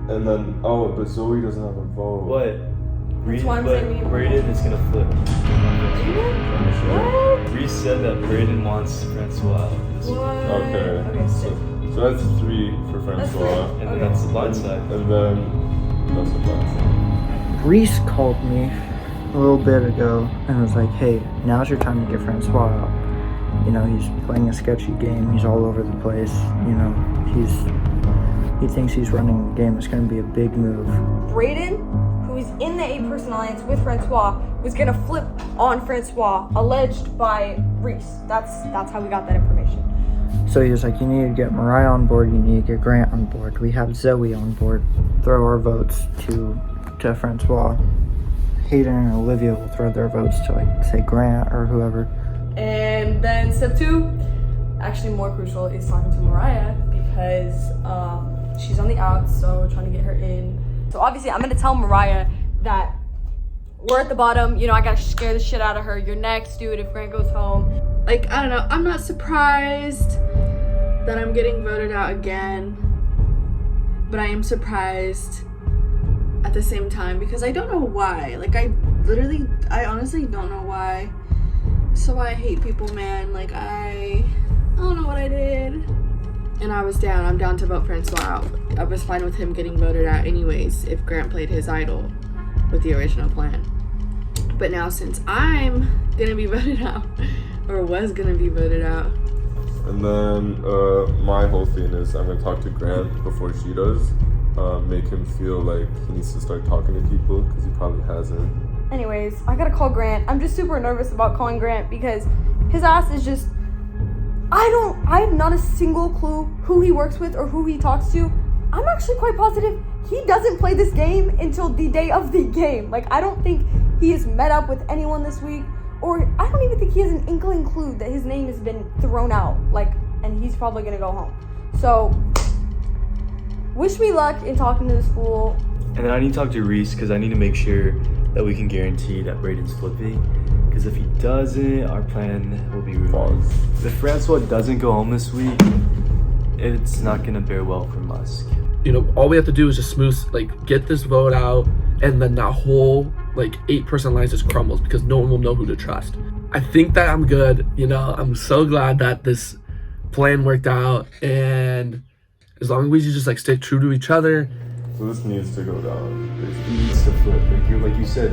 Speaker 12: And then, but Zoe doesn't have a vote.
Speaker 19: But
Speaker 9: Brayden
Speaker 19: is gonna flip.
Speaker 9: What?
Speaker 19: Reese said that Brayden wants Francois.
Speaker 12: Okay. So that's 3 for Francois.
Speaker 19: And then that's the blind side.
Speaker 12: And then that's the blind side.
Speaker 13: Reese called me a little bit ago and was like, hey, now's your time to get Francois out. You know, he's playing a sketchy game, he's all over the place, you know, he thinks he's running the game. It's gonna be a big move.
Speaker 9: Brayden, who is in the 8-person alliance with Francois, was gonna flip on Francois, alleged by Reese. That's how we got that information.
Speaker 13: So he was like, you need to get Mariah on board, you need to get Grant on board. We have Zoe on board. Throw our votes to Francois. Hayden and Olivia will throw their votes to, like, say Grant or whoever.
Speaker 9: And then step 2, actually more crucial, is talking to Mariah, because she's on the outs, so trying to get her in. So obviously I'm gonna tell Mariah that we're at the bottom, you know, I gotta scare the shit out of her. You're next, dude, if Grant goes home.
Speaker 7: Like, I don't know, I'm not surprised that I'm getting voted out again, but I am surprised at the same time because I don't know why. Like, I honestly don't know why. So I hate people, man. Like, I don't know what I did. And I'm down to vote Francois out. I was fine with him getting voted out anyways if Grant played his idol with the original plan. But now since I'm gonna be voted out, or was gonna be voted out.
Speaker 12: And then my whole thing is I'm gonna talk to Grant before she does. Make him feel like he needs to start talking to people because he probably hasn't.
Speaker 9: Anyways, I gotta call Grant. I'm just super nervous about calling Grant because his ass is just, I have not a single clue who he works with or who he talks to. I'm actually quite positive he doesn't play this game until the day of the game. Like, I don't think he has met up with anyone this week, or I don't even think he has an inkling clue that his name has been thrown out, like, and he's probably gonna go home. So, wish me luck in talking to this fool.
Speaker 19: And then I need to talk to Reese because I need to make sure that we can guarantee that Braden's flipping. Because if he doesn't, our plan will be ruined. If Francois doesn't go home this week, it's not gonna bear well for Musk.
Speaker 17: You know, all we have to do is just smooth, like, get this vote out, and then that whole, like, 8-person alliance just crumbles because no one will know who to trust. I think that I'm good. You know, I'm so glad that this plan worked out, and as long as we just, like, stay true to each other.
Speaker 12: So this needs to go down.
Speaker 19: It needs to flip. Like you said,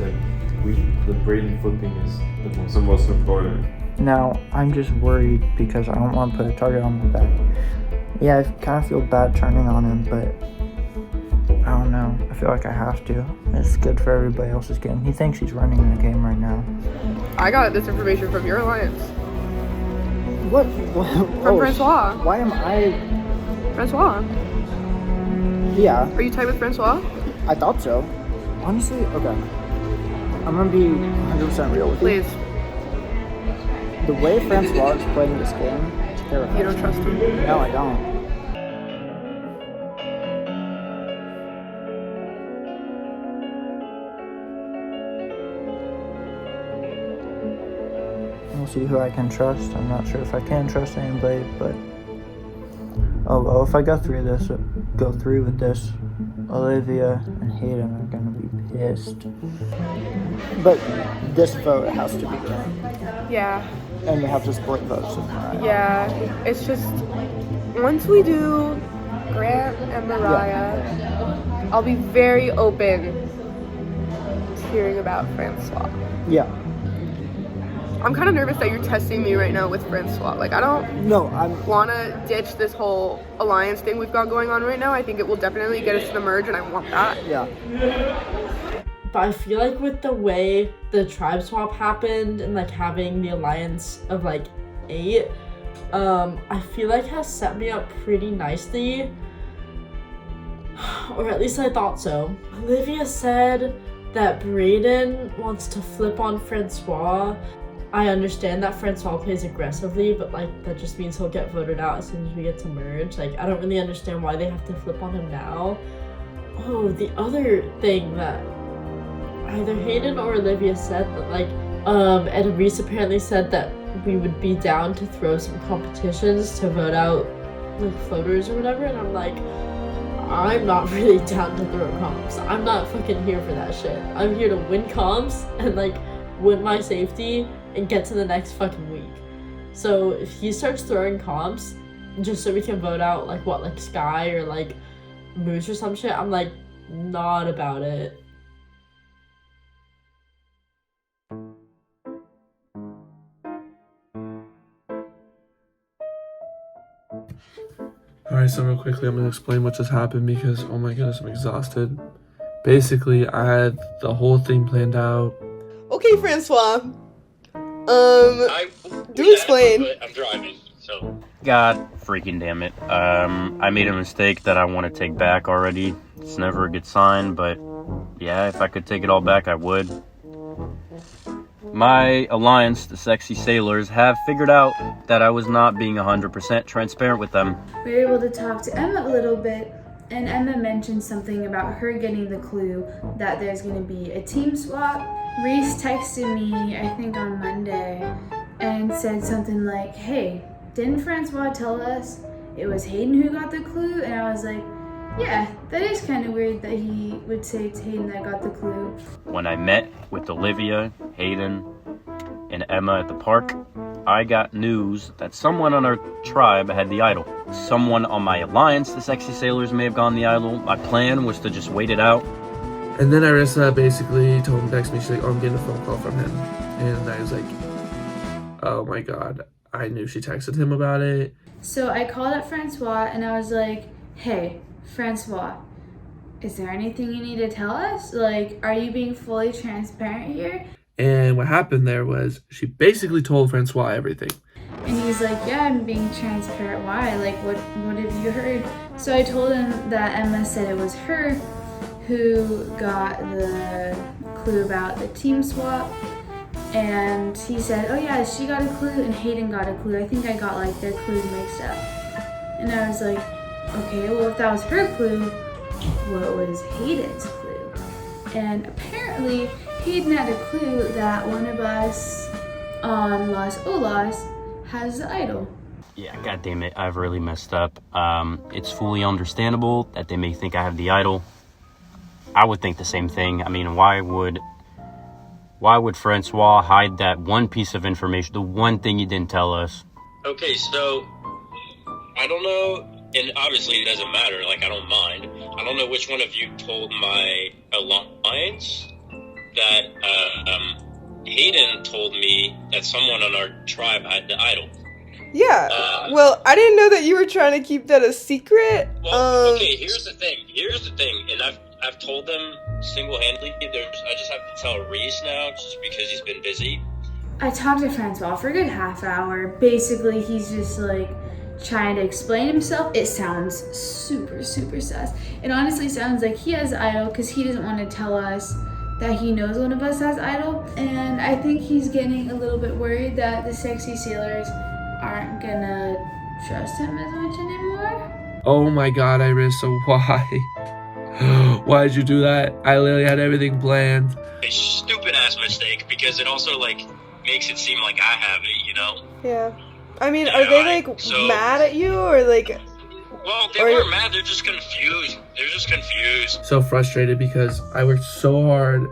Speaker 19: the Braden flipping is
Speaker 12: the most important.
Speaker 13: Now, I'm just worried because I don't want to put a target on my back. Yeah, I kind of feel bad turning on him, but I don't know. I feel like I have to. It's good for everybody else's game. He thinks he's running the game right now.
Speaker 22: I got this information from your alliance.
Speaker 13: What?
Speaker 22: From Francois.
Speaker 13: Why am I...
Speaker 22: Francois.
Speaker 13: Yeah.
Speaker 22: Are you tight with Francois?
Speaker 13: I thought so. Honestly, okay. I'm gonna be 100% real with you.
Speaker 22: Please.
Speaker 13: The way Francois is playing this game, it's terrifying.
Speaker 22: You don't trust him?
Speaker 13: No, I don't. We'll see who I can trust. I'm not sure if I can trust anybody, but oh well, if I go through with this, Olivia and Hayden are gonna be pissed. But this vote has to be done.
Speaker 22: Yeah.
Speaker 13: And we have to split votes.
Speaker 22: Yeah. It's just, once we do Grant and Mariah, I'll be very open to hearing about Francois.
Speaker 13: Yeah.
Speaker 22: I'm kind of nervous that you're testing me right now with Francois. Like, I don't want to ditch this whole alliance thing we've got going on right now. I think it will definitely get us to the merge, and I want that.
Speaker 13: Yeah.
Speaker 8: But I feel like with the way the tribe swap happened and, like, having the alliance of, like, 8, I feel like has set me up pretty nicely. Or at least I thought so. Olivia said that Braden wants to flip on Francois. I understand that Francois plays aggressively, but, like, that just means he'll get voted out as soon as we get to merge. Like, I don't really understand why they have to flip on him now. Oh, the other thing that either Hayden or Olivia said that, like, and Reese apparently said that we would be down to throw some competitions to vote out, like, floaters or whatever, and I'm like, I'm not really down to throw comps. I'm not fucking here for that shit. I'm here to win comps and, like, win my safety and get to the next fucking week. So if he starts throwing comps just so we can vote out, like, what, like, Sky or, like, Moose or some shit, I'm, like, not about it.
Speaker 17: Alright, so real quickly, I'm going to explain what just happened because, oh my goodness, I'm exhausted. Basically, I had the whole thing planned out.
Speaker 22: Okay, Francois. Do explain.
Speaker 15: I'm driving, so. God freaking damn it. I made a mistake that I want to take back already. It's never a good sign, but yeah, if I could take it all back, I would. My alliance, the Sexy Sailors, have figured out that I was not being 100% transparent with them.
Speaker 11: We were able to talk to Emma a little bit, and Emma mentioned something about her getting the clue that there's going to be a team swap. Reese texted me, I think on Monday, and said something like, hey, didn't Francois tell us it was Hayden who got the clue? And I was like, yeah, that is kind of weird that he would say it's Hayden that got the clue.
Speaker 15: When I met with Olivia, Hayden, and Emma at the park, I got news that someone on our tribe had the idol. Someone on my alliance, the Sexy Sailors, may have gone the idol. My plan was to just wait it out.
Speaker 17: And then Arissa basically told him, text me, she's like, oh, I'm getting a phone call from him. And I was like, oh my god, I knew she texted him about it.
Speaker 11: So I called up Francois and I was like, hey, Francois, is there anything you need to tell us? Like, are you being fully transparent here?
Speaker 17: And what happened there was she basically told Francois everything.
Speaker 11: And he's like, yeah, I'm being transparent. Why? Like, what have you heard? So I told him that Emma said it was her who got the clue about the team swap. And he said, oh yeah, she got a clue and Hayden got a clue. I think I got like their clues mixed up. And I was like, okay, well if that was her clue, what was Hayden's clue? And apparently Hayden had a clue that one of us on Las Olas has the idol.
Speaker 15: Yeah, god damn it, I've really messed up. It's fully understandable that they may think I have the idol. I would think the same thing. I mean, why would Francois hide that one piece of information, the one thing he didn't tell us?
Speaker 10: Okay, so I don't know, and obviously it doesn't matter, like I don't mind. I don't know which one of you told my alliance that Hayden told me that someone on our tribe had the idol.
Speaker 22: Yeah. Well, I didn't know that you were trying to keep that a secret.
Speaker 10: Well, okay, here's the thing, and I've told them single-handedly. I just have to tell Reese now, just because he's been busy.
Speaker 11: I talked to Francois for a good half hour. Basically, he's just like trying to explain himself. It sounds super, super sus. It honestly sounds like he has idol because he doesn't want to tell us that he knows one of us has idol. And I think he's getting a little bit worried that the sexy sailors aren't gonna trust him as much anymore.
Speaker 17: Oh my god, Iris, so why? Why did you do that? I literally had everything planned.
Speaker 10: A stupid ass mistake, because it also like makes it seem like I have it, you know?
Speaker 22: Yeah. I mean, are they like mad at you or like?
Speaker 10: Well, they weren't mad. They're just confused.
Speaker 17: So frustrated because I worked so hard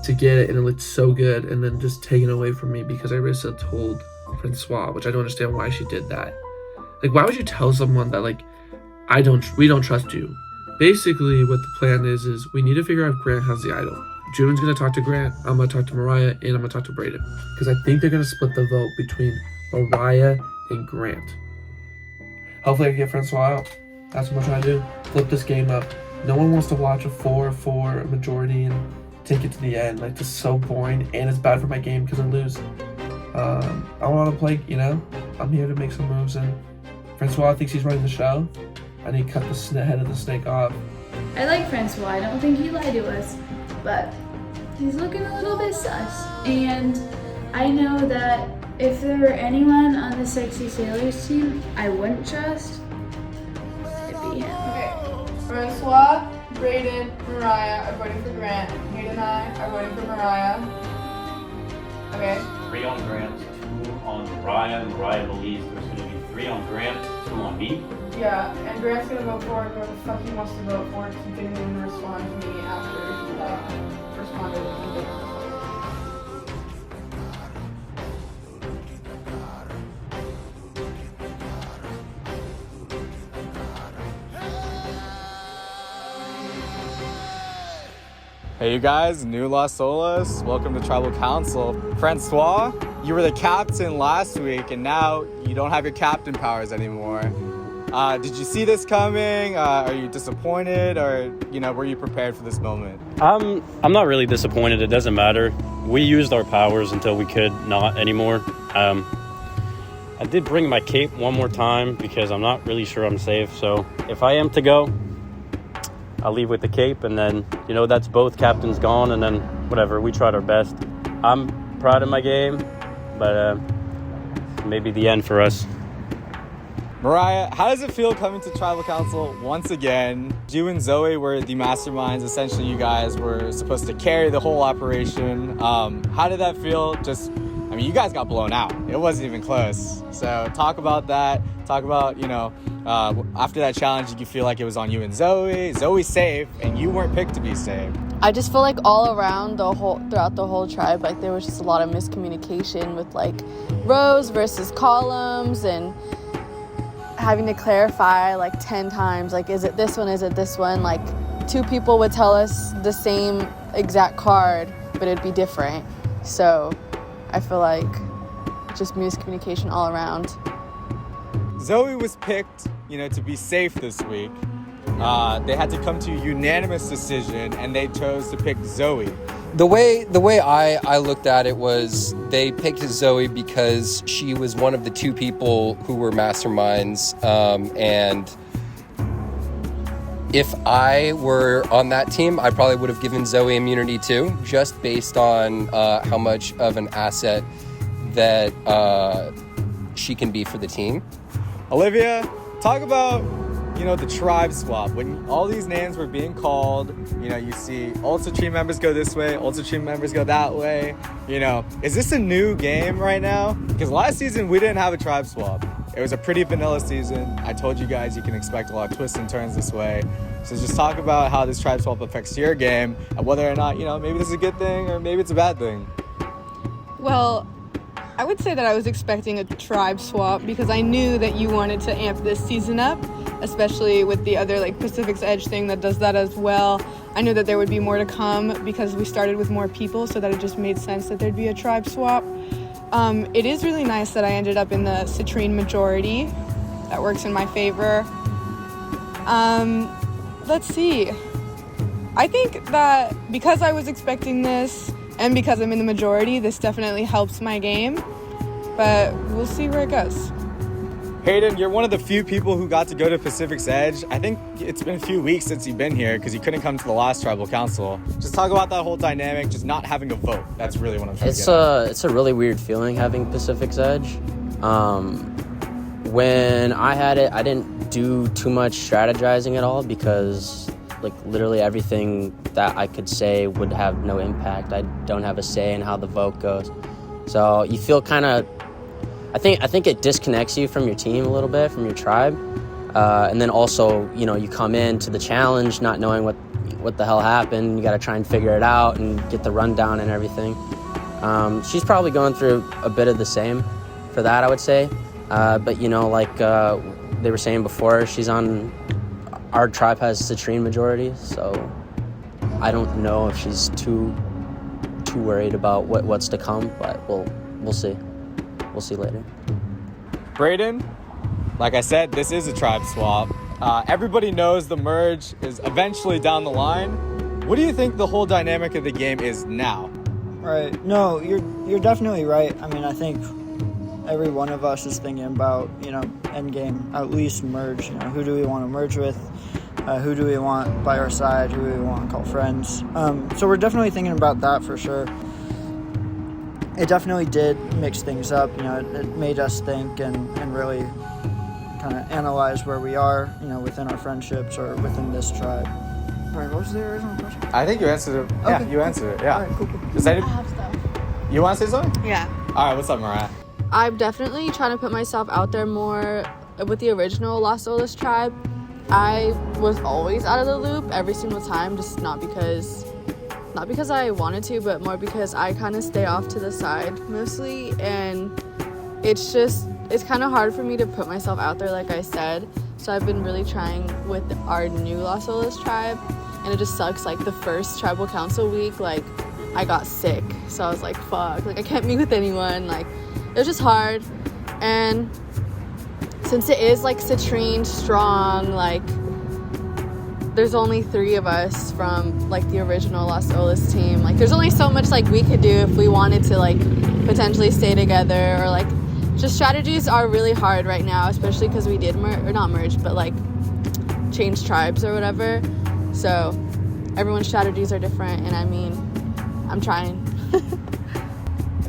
Speaker 17: to get it and it looked so good, and then just taken away from me because Irissa told Francois, which I don't understand why she did that. Like, why would you tell someone that like we don't trust you? Basically, what the plan is we need to figure out if Grant has the idol. June's gonna talk to Grant, I'm gonna talk to Mariah, and I'm gonna talk to Brayden. Because I think they're gonna split the vote between Mariah and Grant. Hopefully I can get Francois out. That's what I'm trying to do. Flip this game up. No one wants to watch a 4-4 majority and take it to the end. Like, this is so boring, and it's bad for my game because I lose. I want to play, you know? I'm here to make some moves, and Francois thinks he's running the show. I need to cut the head of the snake off.
Speaker 11: I like Francois. I don't think he lied to us, but he's looking a little bit sus. And I know that if there were anyone on the Sexy Sailors team I wouldn't trust, it'd be him.
Speaker 22: Okay. Francois, Brayden, Mariah are voting for Grant. Hayden and I are voting for Mariah. Okay.
Speaker 15: 3 on Grant, 2 on Mariah. Mariah believes there's going to be 3 on Grant, 2 on me.
Speaker 22: Yeah, and Grant's gonna vote for whoever the fuck he wants to vote for, because he didn't even respond to me after he responded.
Speaker 2: Hey you guys, new Las Olas, welcome to Tribal Council. Francois, you were the captain last week and now you don't have your captain powers anymore. Did you see this coming? Are you disappointed, or were you prepared for this moment?
Speaker 15: I'm not really disappointed. It doesn't matter. We used our powers until we could not anymore. I did bring my cape one more time because I'm not really sure I'm safe. So if I am to go, I'll leave with the cape, and then that's both captains gone, and then whatever. We tried our best. I'm proud of my game, but maybe the end for us.
Speaker 2: Mariah, how does it feel coming to Tribal Council once again? You and Zoe were the masterminds. Essentially, you guys were supposed to carry the whole operation. How did that feel? You guys got blown out. It wasn't even close. So talk about that. Talk about, after that challenge, did you feel like it was on you and Zoe? Zoe's safe, and you weren't picked to be safe.
Speaker 7: I just feel like all around throughout the whole tribe, like there was just a lot of miscommunication with like rows versus columns, and having to clarify like 10 times, like, is it this one, is it this one? Like 2 people would tell us the same exact card, but it'd be different. So I feel like just miscommunication all around.
Speaker 2: Zoe was picked, to be safe this week. they had to come to a unanimous decision, and they chose to pick Zoe.
Speaker 1: The way I looked at it was they picked Zoe because she was one of the two people who were masterminds, and if I were on that team, I probably would have given Zoe immunity too, just based on how much of an asset that she can be for the team.
Speaker 2: Olivia, talk about, the tribe swap. When all these names were being called, you see Ultra Team members go this way, Ultra Team members go that way. Is this a new game right now? Because last season we didn't have a tribe swap. It was a pretty vanilla season. I told you guys you can expect a lot of twists and turns this way. So just talk about how this tribe swap affects your game and whether or not, maybe this is a good thing or maybe it's a bad thing.
Speaker 22: Well, I would say that I was expecting a tribe swap because I knew that you wanted to amp this season up, especially with the other Pacific's Edge thing that does that as well. I knew that there would be more to come because we started with more people, so that it just made sense that there'd be a tribe swap. It is really nice that I ended up in the Citrine majority. That works in my favor. Let's see. I think that because I was expecting this and because I'm in the majority, this definitely helps my game. But we'll see where it goes.
Speaker 2: Hayden, you're one of the few people who got to go to Pacific's Edge. I think it's been a few weeks since you've been here because you couldn't come to the last tribal council. Just talk about that whole dynamic, just not having a vote. That's really what I'm trying to get at.
Speaker 21: It's a really weird feeling having Pacific's Edge. When I had it, I didn't do too much strategizing at all because literally everything that I could say would have no impact. I don't have a say in how the vote goes. So you feel kind of, I think it disconnects you from your team a little bit, from your tribe. And then also, you come into the challenge not knowing what the hell happened. You got to try and figure it out and get the rundown and everything. She's probably going through a bit of the same for that, I would say. But they were saying before, our tribe has Citrine majority, so I don't know if she's too worried about what's to come, but we'll see. We'll see later.
Speaker 2: Brayden, like I said, this is a tribe swap. Everybody knows the merge is eventually down the line. What do you think the whole dynamic of the game is now?
Speaker 13: Right. No, you're definitely right. I mean, I think every one of us is thinking about, end game, at least merge. Who do we want to merge with? Who do we want by our side? Who do we want to call friends? So we're definitely thinking about that for sure. It definitely did mix things up. It made us think and really kind of analyze where we are, within our friendships or within this tribe. All right, what was the original question?
Speaker 2: I think you answered it.
Speaker 13: Okay.
Speaker 2: Yeah, you answered it. Yeah.
Speaker 13: All right, cool.
Speaker 2: I have stuff. You want to say something?
Speaker 22: Yeah.
Speaker 2: All right, what's up, Mariah?
Speaker 7: I'm definitely trying to put myself out there more with the original Las Olas tribe. I was always out of the loop every single time, just not because I wanted to, but more because I kind of stay off to the side mostly, and it's kind of hard for me to put myself out there, like I said. So I've been really trying with our new Las Olas tribe, and it just sucks. The first tribal council week, I got sick, so I was like, fuck, I can't meet with anyone. It was just hard, and since it is Citrine strong, there's only 3 of us from the original Las Olas team. There's only so much we could do if we wanted to potentially stay together, or just strategies are really hard right now, especially because we did not merge, but change tribes or whatever. So everyone's strategies are different, and I mean, I'm trying.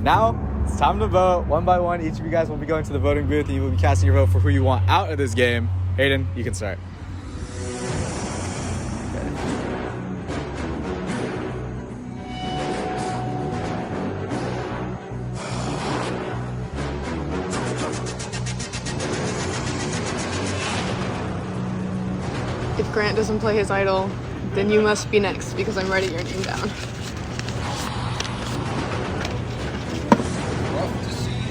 Speaker 2: Now it's time to vote. One by one, each of you guys will be going to the voting booth and you will be casting your vote for who you want out of this game. Hayden, you can start.
Speaker 22: If Grant doesn't play his idol, then you must be next because I'm writing your name down.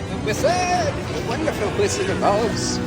Speaker 1: The wizard! The wonderful Wizard of Oz!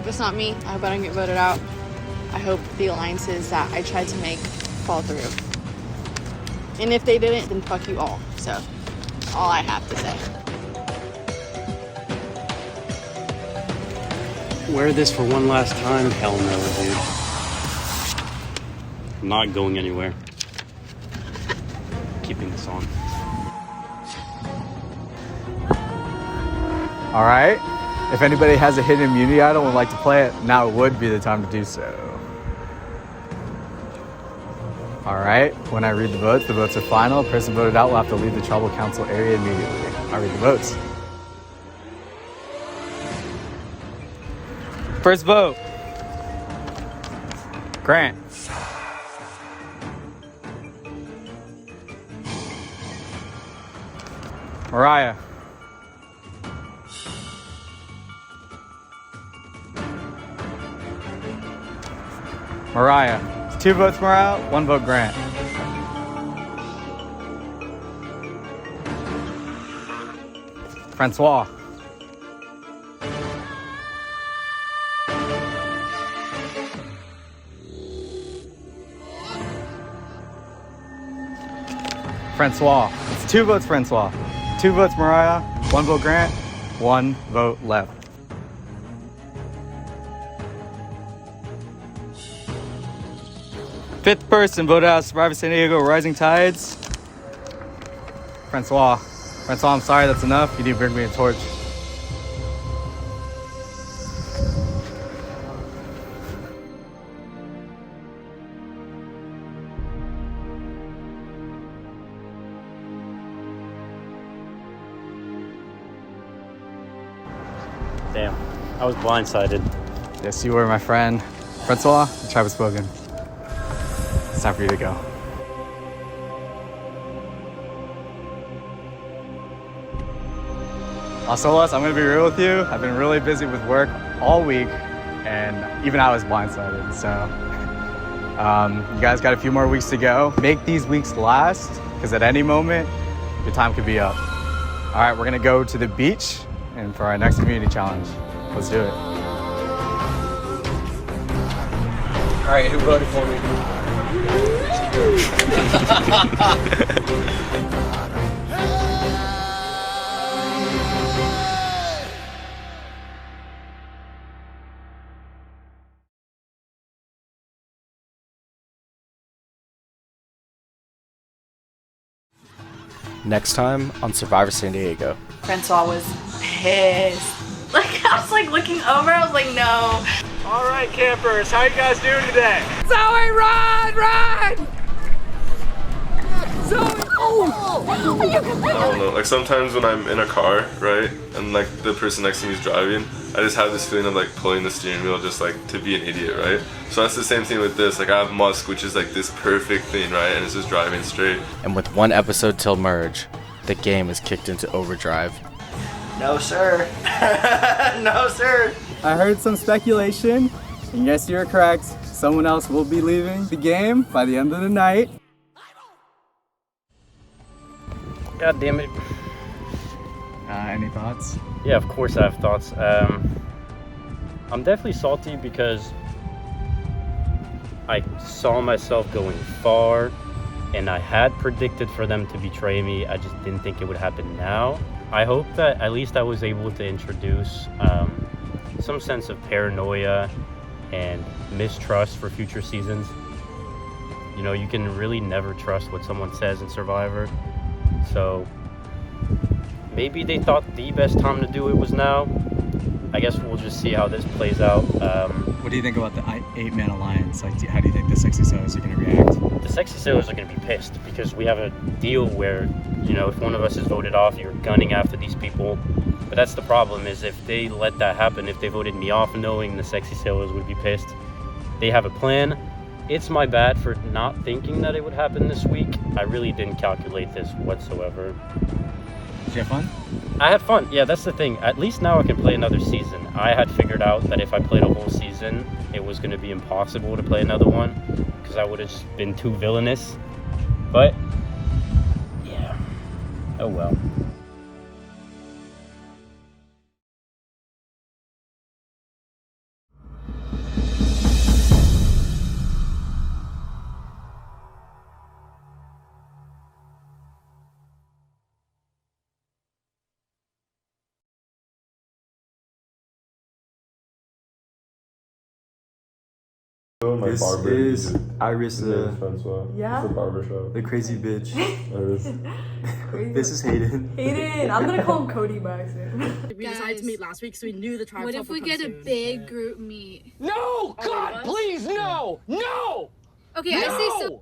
Speaker 22: hope it's not me. I hope I don't get voted out. I hope the alliances that I tried to make fall through. And if they didn't, then fuck you all. So, that's all I have to say.
Speaker 15: Wear this for one last time? Hell no, dude. I'm not going anywhere. Keeping this on.
Speaker 2: All right. If anybody has a hidden immunity idol and would like to play it, now would be the time to do so. All right. When I read the votes are final. The person voted out will have to leave the tribal council area immediately. I'll read the votes. First vote. Grant. Mariah. Mariah. 2 votes Mariah, 1 vote Grant. Francois. Francois. It's 2 votes Francois. 2 votes Mariah, 1 vote Grant, 1 vote left. Fifth person voted out of Survivor San Diego Rising Tides. Francois. Francois, I'm sorry, that's enough. You need to bring me a torch.
Speaker 15: Damn, I was blindsided.
Speaker 2: Yes, you were, my friend. Francois, the tribe has spoken. It's time for you to go. Also, Les, I'm gonna be real with you. I've been really busy with work all week, and even I was blindsided. So, you guys got a few more weeks to go. Make these weeks last, because at any moment, your time could be up. All right, we're gonna go to the beach, and for our next community challenge, let's do it.
Speaker 1: All right, who voted for me?
Speaker 3: Next time on Survivor San Diego.
Speaker 16: Francois was pissed. Like, I was like looking over, I was like, no.
Speaker 2: All right, campers, how you guys doing today?
Speaker 9: Zoe, run! Run! Zoe! Oh!
Speaker 12: I don't know, like sometimes when I'm in a car, right, and like the person next to me is driving, I just have this feeling of like pulling the steering wheel just like to be an idiot, right? So that's the same thing with this. Like I have Musk, which is like this perfect thing, right, and it's just driving straight.
Speaker 3: And with 1 episode till merge, the game is kicked into overdrive.
Speaker 13: No, sir. No, sir.
Speaker 2: I heard some speculation, and yes, you're correct. Someone else will be leaving the game by the end of the night.
Speaker 15: God damn it.
Speaker 2: Any thoughts?
Speaker 15: Yeah, of course I have thoughts. I'm definitely salty because I saw myself going far, and I had predicted for them to betray me. I just didn't think it would happen now. I hope that at least I was able to introduce some sense of paranoia and mistrust for future seasons. You know, you can really never trust what someone says in Survivor. So maybe they thought the best time to do it was now. I guess we'll just see how this plays out.
Speaker 2: What do you think about the 8-man alliance? Like, how do you think the Sexy Sailors are going to react?
Speaker 15: The Sexy Sailors are going to be pissed because we have a deal where, you know, if one of us is voted off, you're gunning after these people. But that's the problem, is if they let that happen, if they voted me off knowing the Sexy Sailors would be pissed, they have a plan. It's my bad for not thinking that it would happen this week. I really didn't calculate this whatsoever.
Speaker 2: Did you have fun?
Speaker 15: I had fun. Yeah, that's the thing. At least now I can play another season. I had figured out that if I played a whole season, it was going to be impossible to play another one because I would have just been too villainous. But, yeah. Oh well.
Speaker 12: My
Speaker 4: This
Speaker 12: barber
Speaker 4: is
Speaker 12: His
Speaker 4: Irisa,
Speaker 12: name is Francois.
Speaker 9: Yeah?
Speaker 12: It's a barbershop.
Speaker 4: the crazy bitch.
Speaker 9: Crazy.
Speaker 4: This is Hayden.
Speaker 9: Hayden. I'm gonna call him Cody by accident.
Speaker 18: We decided to meet last week, so we knew the tribe.
Speaker 6: What if we get a big group meet?
Speaker 18: No! God, please, no! No!
Speaker 6: Okay, I say so.